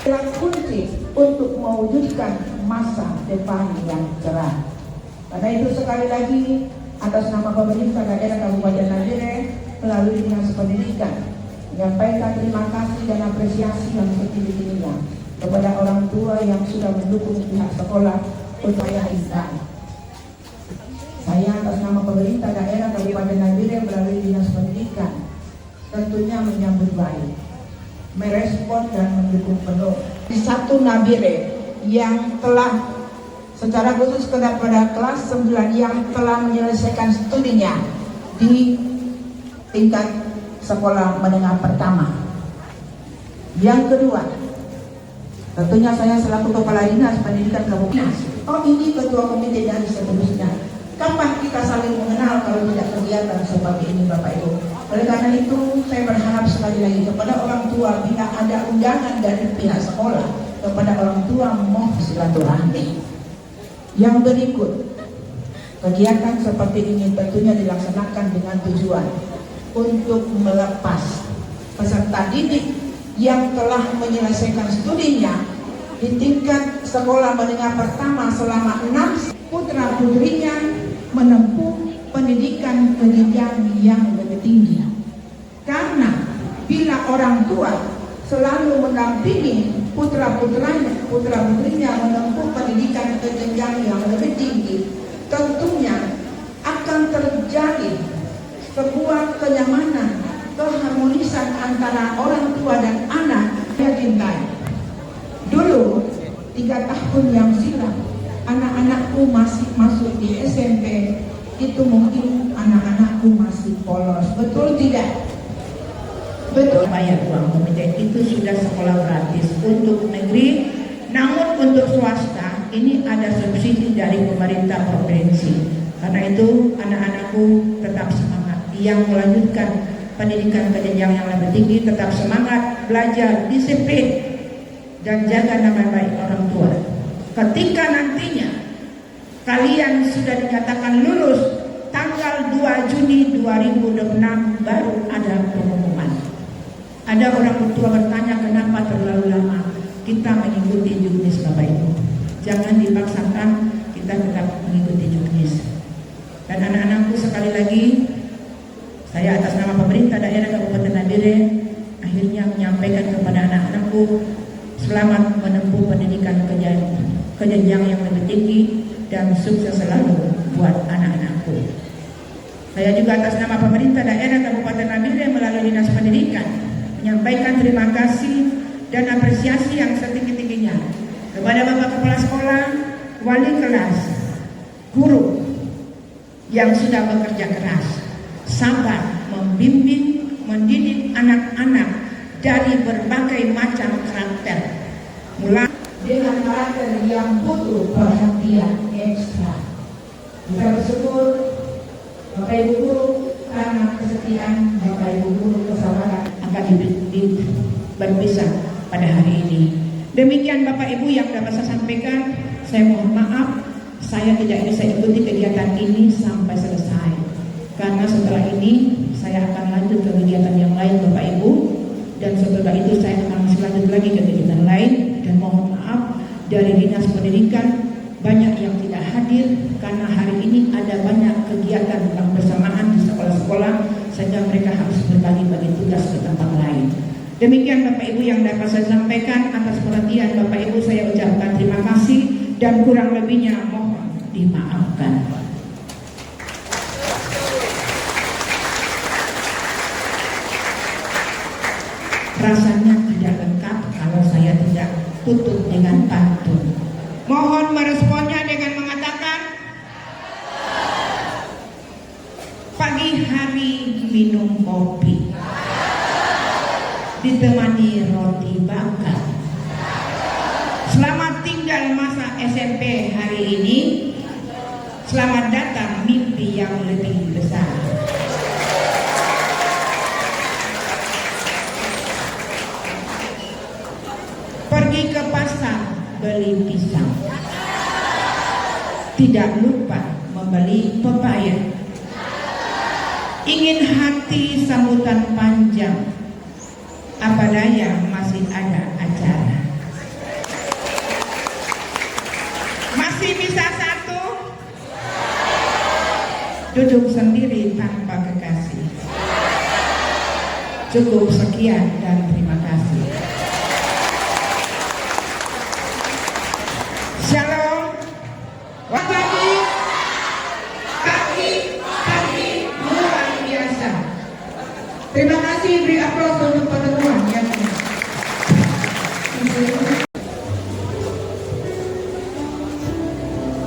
Adalah kunci untuk mewujudkan masa depan yang cerah. Karena itu sekali lagi atas nama pemerintah daerah Kabupaten Nabire melalui Dinas Pendidikan menyampaikan terima kasih dan apresiasi yang setinggi-tingginya kepada orang tua yang sudah mendukung pihak sekolah upaya insan. Saya atas nama pemerintah daerah Kabupaten Nabire melalui Dinas Pendidikan tentunya menyambut baik, merespon dan mendukung penuh di 1 Nabire yang telah secara khusus kepada kelas 9 yang telah menyelesaikan studinya di tingkat sekolah menengah pertama. Yang kedua, tentunya saya selaku Kepala Dinas Pendidikan Kabupaten, ini ketua komite dan seterusnya. Kapan kita saling mengenal kalau tidak kegiatan seperti ini Bapak Ibu? Oleh karena itu saya berharap sekali lagi kepada orang tua bila ada undangan dari pihak sekolah kepada orang tua mohon silaturahmi. Yang berikut, kegiatan seperti ini tentunya dilaksanakan dengan tujuan untuk melepas peserta didik yang telah menyelesaikan studinya di tingkat sekolah menengah pertama selama 6 putra putrinya menempuh pendidikan ke jenjang yang lebih tinggi. Karena bila orang tua selalu mendampingi putra putrinya menempuh pendidikan ke jenjang yang lebih tinggi, tentunya akan terjadi sebuah kenyamanan, keharmonisan antara orang tua dan anak yang cintai. Dulu 3 tahun yang silam, anak-anakku masih masuk di SMP, itu mungkin anak-anakku masih polos, betul tidak? Betul. Bayar uang komite itu sudah sekolah gratis untuk negeri, namun untuk swasta ini ada subsidi dari pemerintah provinsi. Karena itu anak-anakku tetap semangat, yang melanjutkan pendidikan ke jenjang yang lebih tinggi tetap semangat, belajar, disiplin, dan jaga nama baik orang tua. Ketika nantinya kalian sudah dikatakan lulus tanggal 2 Juni 2026 baru ada pengumuman. Ada orang tua bertanya kenapa terlalu lama kita mengikuti juknis Bapak Ibu. Jangan dipaksakan, kita tetap mengikuti juknis. Dan anak-anakku sekali lagi, saya atas nama pemerintah daerah Kabupaten Nabire akhirnya menyampaikan kepada anak-anakku selamat menempuh pendidikan ke jenjang yang lebih tinggi dan sukses selalu buat anak-anakku. Saya juga atas nama pemerintah daerah Kabupaten Nabire melalui Dinas Pendidikan menyampaikan terima kasih dan apresiasi yang setinggi-tingginya kepada Bapak Kepala Sekolah, wali kelas, guru yang sudah bekerja keras, sabar, membimbing, mendidik anak-anak dari berbagai macam karakter, mulai dengan karakter yang butuh perhatian ekstra. Kita bersyukur Bapak Ibu Guru karena kesetiaan Bapak Ibu Guru kesabaran akan berpisah pada hari ini. Demikian Bapak Ibu yang dapat saya sampaikan. Saya mohon maaf saya tidak bisa ikuti kegiatan ini sampai selesai, karena setelah ini saya akan lanjut ke kegiatan yang lain Bapak Ibu, dan setelah itu saya akan lanjut lagi ke kegiatan lain. Dan mohon maaf dari Dinas Pendidikan banyak yang tidak hadir karena hari ini ada banyak kegiatan bersamaan di sekolah-sekolah sehingga mereka harus berbagi-bagi tugas ke tempat lain. Demikian Bapak Ibu yang dapat saya sampaikan. Atas perhatian Bapak Ibu saya ucapkan terima kasih dan kurang lebihnya mohon dimaafkan. Rasanya tidak lengkap kalau saya tidak tutup dengan pantun. Mohon meresponnya dengan mengatakan, pagi hari minum kopi, ditemani roti bakar. Selamat tinggal masa SMP hari ini. Selamat datang mimpi yang lebih besar. Pergi ke pasar beli pisang, tidak lupa membeli pepaya. Ingin hati sambutan panjang, apa daya masih ada acara. Masih bisa satu, duduk sendiri tanpa kekasih. Cukup sekian dan terima kasih. Shalom. Pagi luar biasa. Terima kasih, beri aplaus untuk pertemuan yang ini.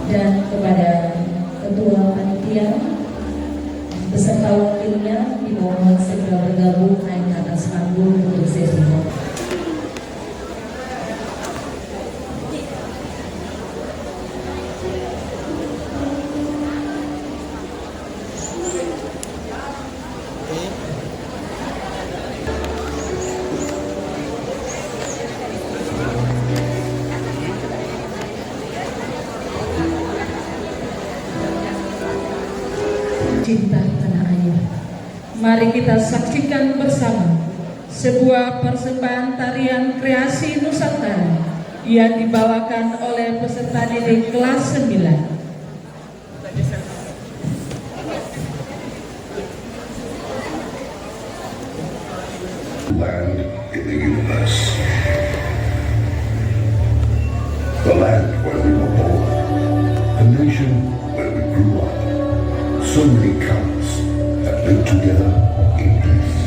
Dan kepada Ketua Panitia beserta wakilnya dimohon segera bergabung naik ke atas panggung untuk sesi foto. Mari kita saksikan bersama sebuah persembahan tarian kreasi Nusantara yang dibawakan oleh peserta didik kelas 9. Land in the universe. The land where we were born. A nation where we grew up. So many colors that live together in peace.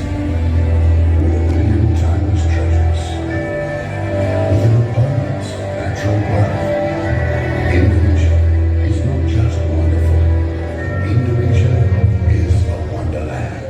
With a million timeless treasures. With an abundance of natural wealth. Indonesia is not just wonderful. Indonesia is a wonderland.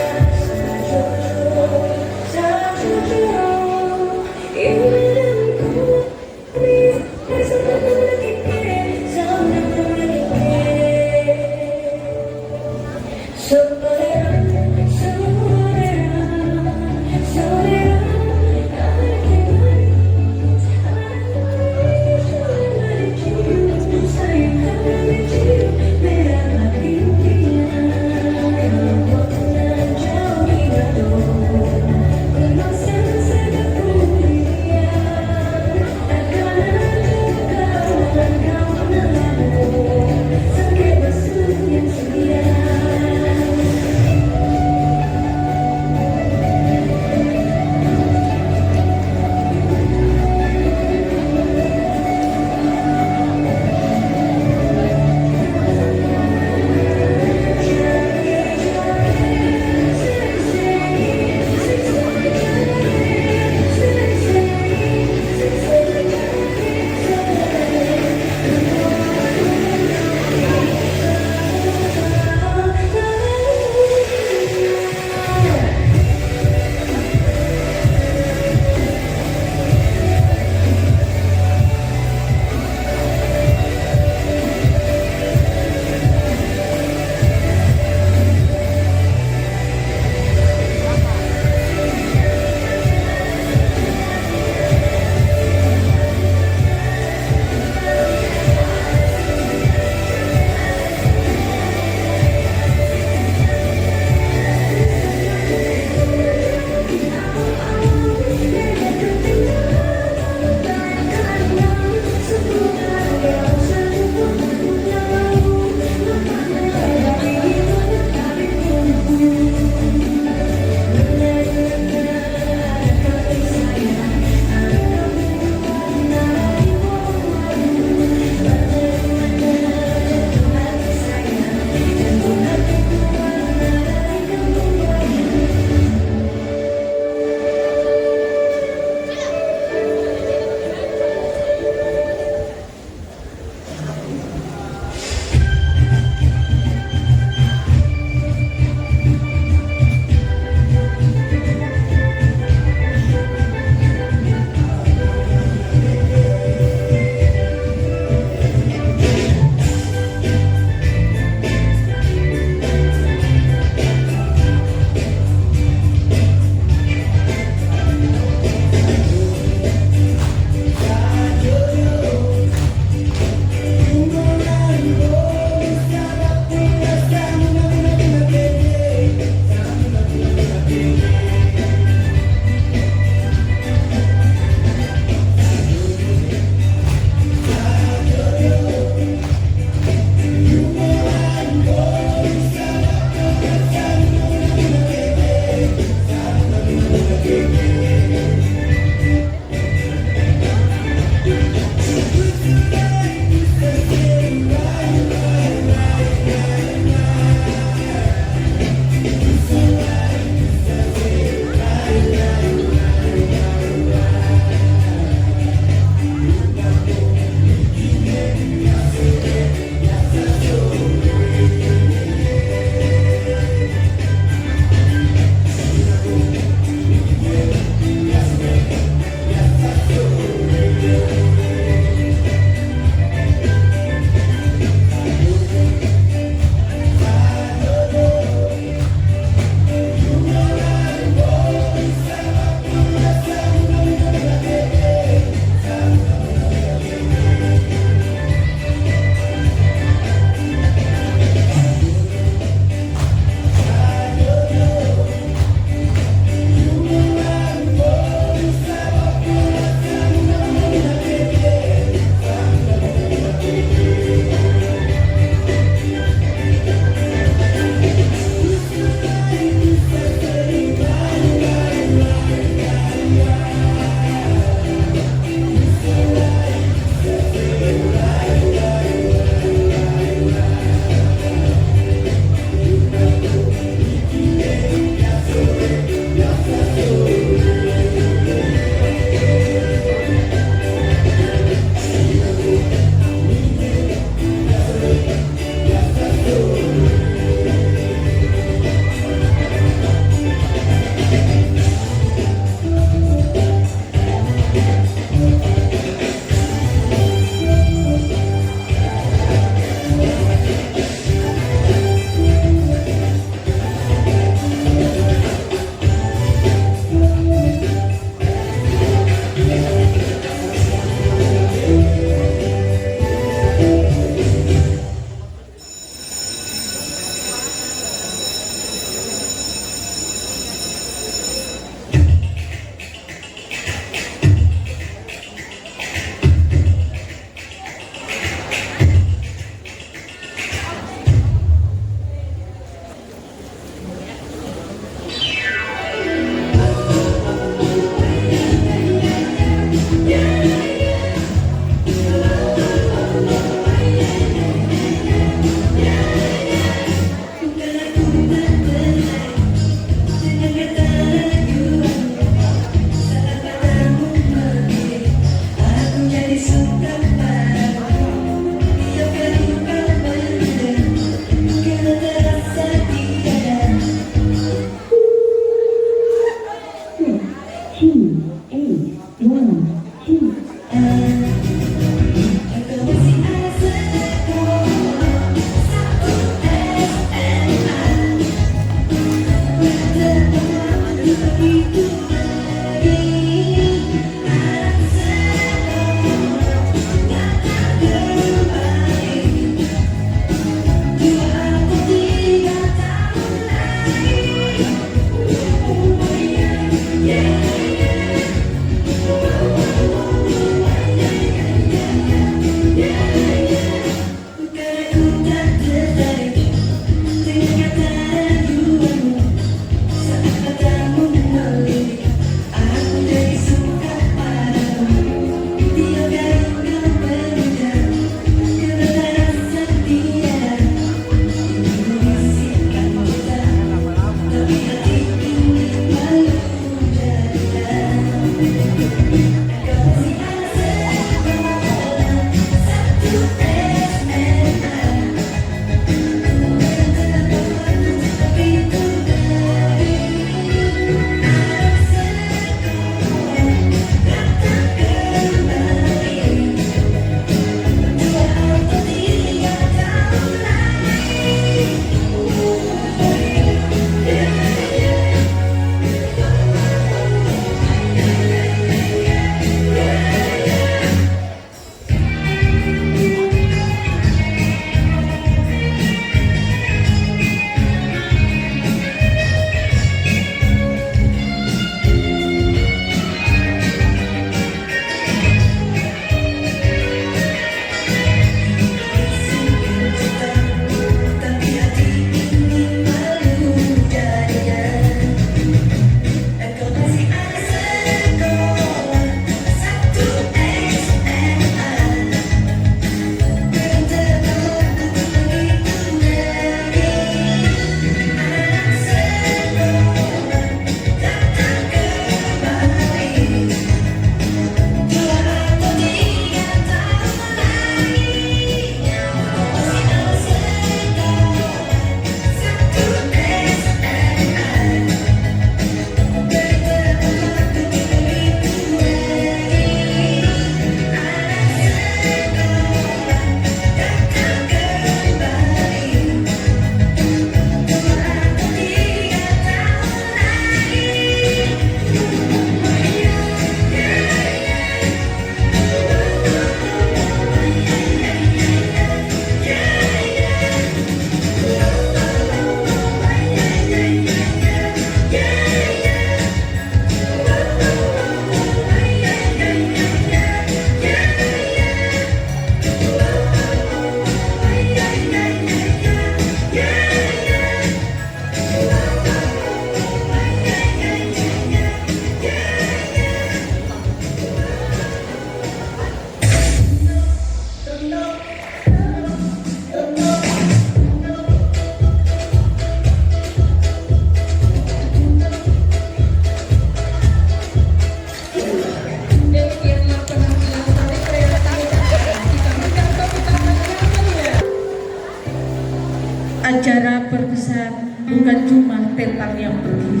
Acara berkesan bukan cuma tentang yang pergi,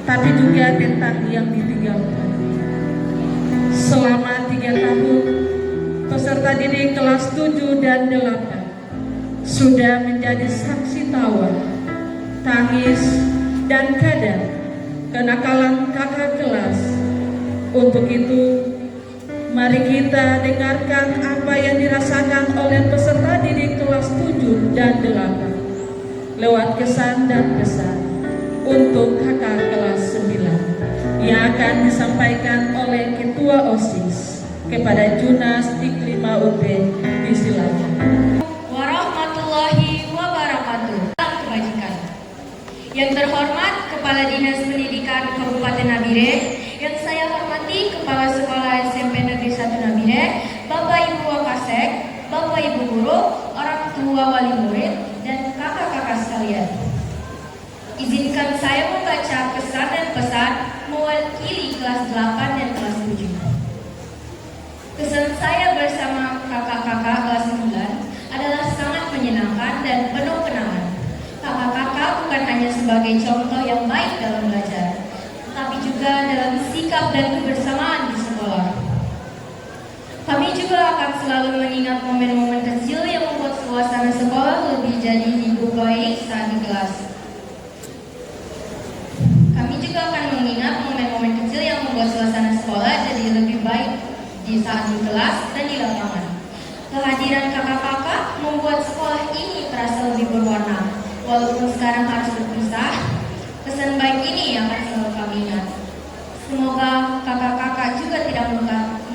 tapi juga tentang yang ditinggalkan. Selama 3 tahun, peserta didik kelas 7 dan 8 sudah menjadi saksi tawa, tangis, dan kadang kenakalan kakak kelas. Untuk itu, mari kita dengarkan apa yang dirasakan oleh peserta didik kelas 7 dan 8 lewat kesan dan pesan untuk kakak kelas 9 yang akan disampaikan oleh Ketua OSIS kepada Junas Iklima UB. Disilakan. Warahmatullahi wabarakatuh. Salam kebajikan. Yang terhormat Kepala Dinas Pendidikan Kabupaten Nabire, yang saya hormati Kepala Sekolah SMP Negeri 1 Nabire, Bapak Ibu Wakasek, Bapak Ibu Guru, orang tua wali murid, dan kakak-kakak sekalian. Izinkan saya membaca pesan dan pesan mewakili kelas 8 dan kelas 7. Kesan saya bersama kakak-kakak kelas 9 adalah sangat menyenangkan dan penuh kenangan. Kakak-kakak bukan hanya sebagai contoh yang baik dalam belajar, tetapi juga dalam sikap dan kebersamaan di sekolah. akan selalu mengingat momen-momen kecil yang membuat suasana sekolah lebih jadi hidup baik saat di kelas. Kami juga akan mengingat momen-momen kecil yang membuat suasana sekolah jadi lebih baik di saat di kelas dan di lapangan. Kehadiran kakak-kakak membuat sekolah ini terasa lebih berwarna. Walaupun sekarang harus berpisah, pesan baik ini akan selalu kami ingat. Semoga kakak-kakak juga tidak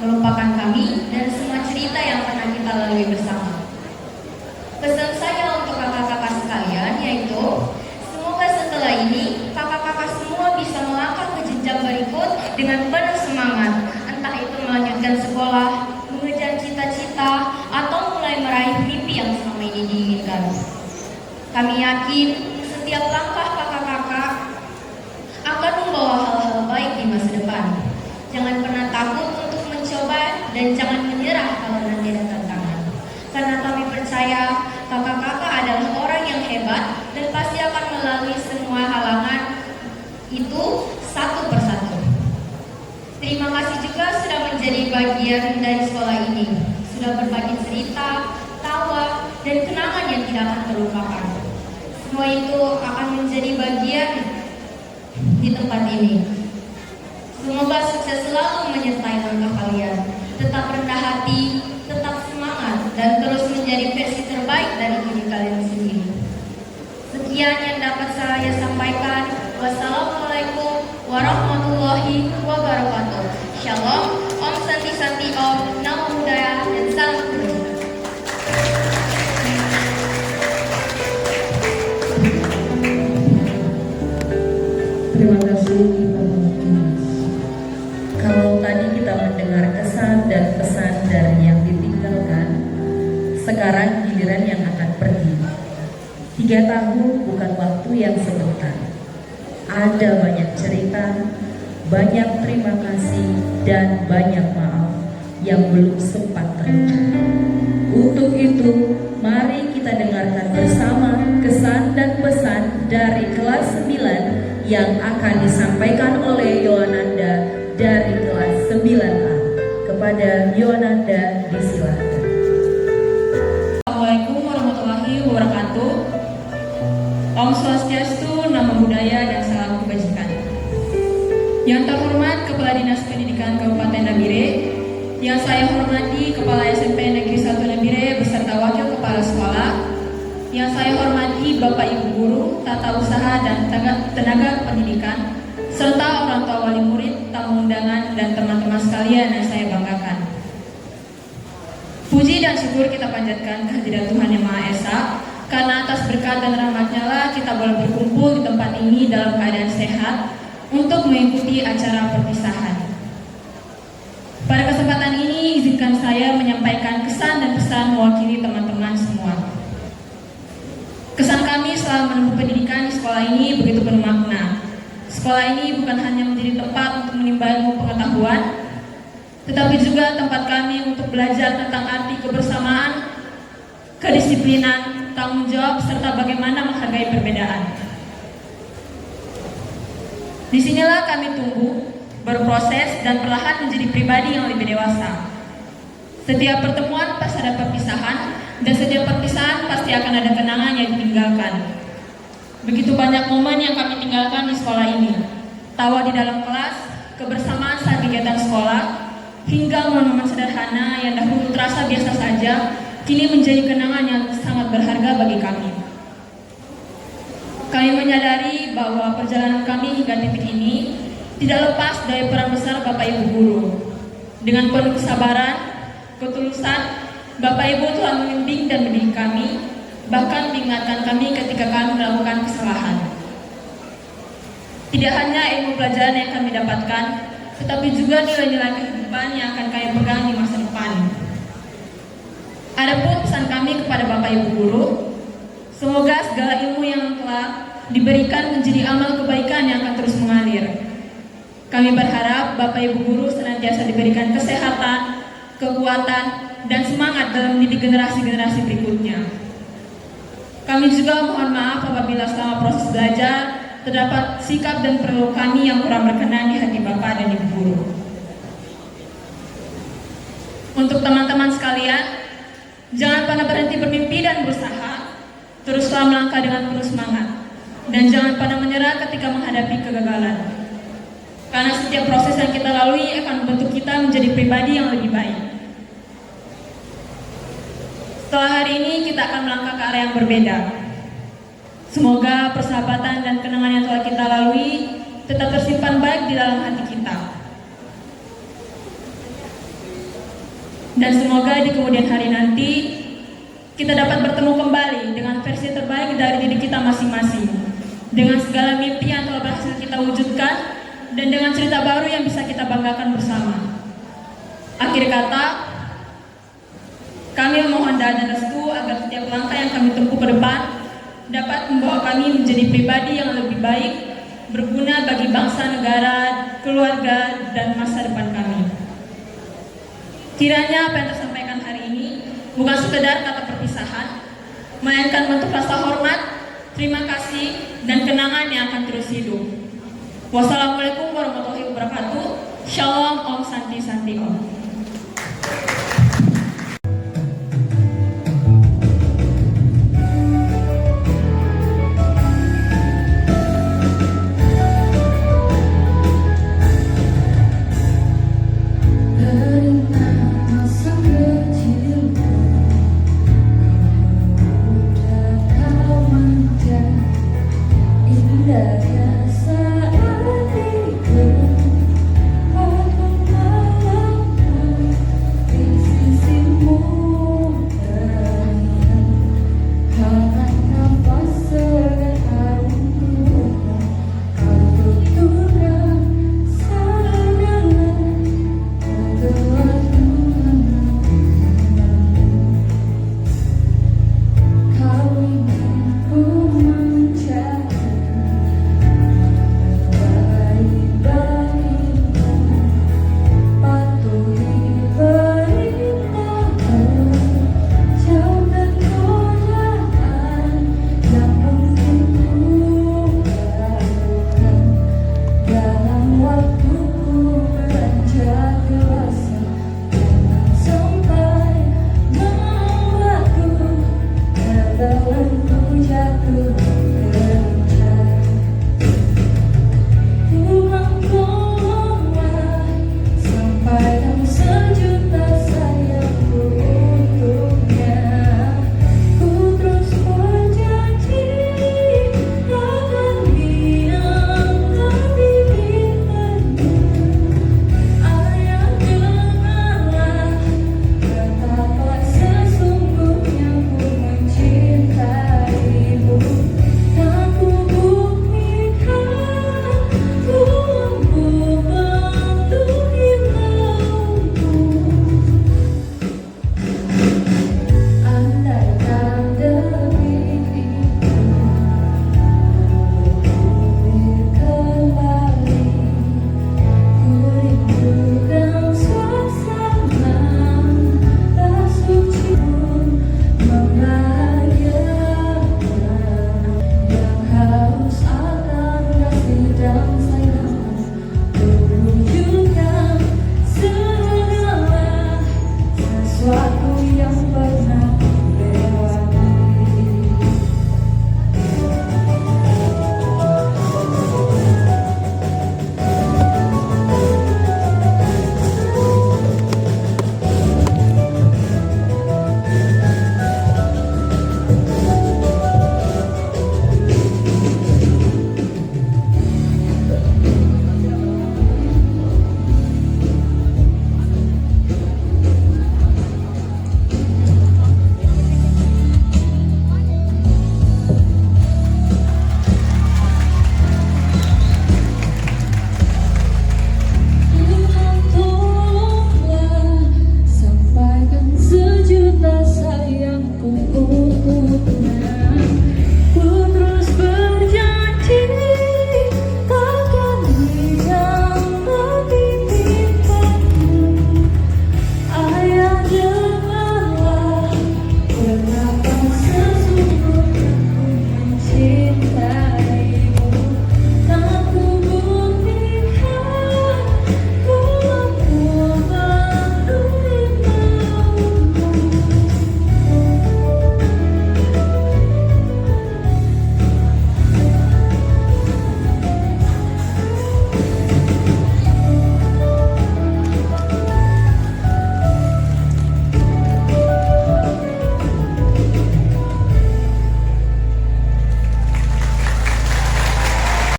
melupakan kami dan semua cerita yang pernah kita lalui bersama. Pesan saya untuk kakak-kakak sekalian yaitu, semoga setelah ini kakak-kakak semua bisa melangkah ke jenjang berikut dengan penuh semangat, entah itu melanjutkan sekolah, mengejar cita-cita, atau mulai meraih mimpi yang selama ini diinginkan. Kami yakin setiap langkah kakak-kakak akan membawa hal-hal baik di masa depan. Jangan pernah takut untuk mencoba dan jangan menyerah kalau nanti ada tantangan. Karena kami percaya kakak-kakak adalah orang yang hebat dan pasti akan melalui semua halangan itu satu persatu. Terima kasih juga sudah menjadi bagian dari sekolah ini. Sudah berbagi cerita, tawa, dan kenangan yang tidak akan terlupakan. Semua itu akan menjadi bagian di tempat ini. Semoga sukses selalu menyertai langkah kalian. Tetap rendah hati, tetap semangat, dan terus menjadi versi terbaik dari diri kalian sendiri. Sekian yang dapat saya sampaikan. Wassalamualaikum warahmatullahi wabarakatuh. Shalom, Om Santi Santi Om, Namo Buddhaya, dan salam kebajikan. Terima kasih Ibu Dinas. Kalau tadi kita mendengar kesan dan pesan dari yang ditinggalkan, sekarang giliran yang akan pergi. 3 tahun bukan waktu yang sebentar. Ada banyak cerita, banyak terima kasih, dan banyak maaf yang belum sempat terucap. Untuk itu, mari kita dengarkan bersama kesan dan pesan dari kelas 9 yang akan disampaikan oleh Yohananda dari kelas 9A. Kepada Yohananda disilakan. Assalamualaikum warahmatullahi wabarakatuh. Om Swastiastu, Namo Buddhaya, dan salam kebajikan. Yang terhormat Kepala Dinas Pendidikan Kabupaten Nabire, yang saya hormati Kepala SMP Negeri 1 Nabire beserta Wakil Kepala Sekolah, yang saya hormati Bapak Ibu Guru, Tata Usaha dan Tenaga Pendidikan, serta orang tua wali murid, tamu undangan, dan teman-teman sekalian yang saya banggakan. Puji dan syukur kita panjatkan kehadirat Tuhan Yang Maha Esa, karena atas berkat dan rahmat-Nya lah kita boleh berkumpul di tempat ini dalam keadaan sehat untuk mengikuti acara perpisahan. Pada kesempatan ini izinkan saya menyampaikan kesan dan pesan mewakili teman-teman semua. Kesan kami selama menempuh pendidikan di sekolah ini begitu penuh makna. Sekolah ini bukan hanya menjadi tempat untuk menimba ilmu pengetahuan, tetapi juga tempat kami untuk belajar tentang arti kebersamaan, kedisiplinan, tanggung jawab, serta bagaimana menghargai perbedaan. Disinilah kami tumbuh, berproses, dan perlahan menjadi pribadi yang lebih dewasa. Setiap pertemuan pasti ada perpisahan, dan setiap perpisahan pasti akan ada kenangan yang ditinggalkan. Begitu banyak momen yang kami tinggalkan di sekolah ini. Tawa di dalam kelas, kebersamaan saat kegiatan sekolah, hingga momen-momen sederhana yang dahulu terasa biasa saja, kini menjadi kenangan yang sangat berharga bagi kami. Kami menyadari bahwa perjalanan kami hingga titik ini tidak lepas dari peran besar Bapak Ibu Guru. Dengan penuh kesabaran, ketulusan, Bapak Ibu telah membimbing dan mendidik kami, bahkan mengingatkan kami ketika kami melakukan kesalahan. Tidak hanya ilmu pelajaran yang kami dapatkan, tetapi juga nilai-nilai kehidupan yang akan kami pegang di masa depan. Adapun pesan kami kepada Bapak Ibu Guru, semoga segala ilmu yang telah diberikan menjadi amal kebaikan yang akan terus mengalir. Kami berharap Bapak Ibu Guru senantiasa diberikan kesehatan, kekuatan, dan semangat dalam mendidik generasi-generasi berikutnya. Kami juga mohon maaf apabila selama proses belajar terdapat sikap dan perilaku kami yang kurang berkenan di hati Bapak dan Ibu Guru. Untuk teman-teman sekalian, jangan pernah berhenti bermimpi dan berusaha. Teruslah melangkah dengan penuh semangat. Dan jangan pernah menyerah ketika menghadapi kegagalan. Karena setiap proses yang kita lalui akan membentuk kita menjadi pribadi yang lebih baik. Setelah hari ini kita akan melangkah ke arah yang berbeda. Semoga persahabatan dan kenangan yang telah kita lalui tetap tersimpan baik di dalam hati kita. Dan semoga di kemudian hari nanti kita dapat bertemu kembali dengan versi terbaik dari diri kita masing-masing, dengan segala mimpi yang telah berhasil kita wujudkan, dan dengan cerita baru yang bisa kita banggakan bersama. Akhir kata, kami memohon doa dan restu agar setiap langkah yang kami tempuh ke depan dapat membawa kami menjadi pribadi yang lebih baik, berguna bagi bangsa, negara, keluarga, dan masa depan kami. Kiranya apa yang tersampaikan hari ini bukan sekedar kata perpisahan, melainkan bentuk rasa hormat, terima kasih, dan kenangan yang akan terus hidup. Wassalamualaikum warahmatullahi wabarakatuh. Shalom, Om Santi Santi Om.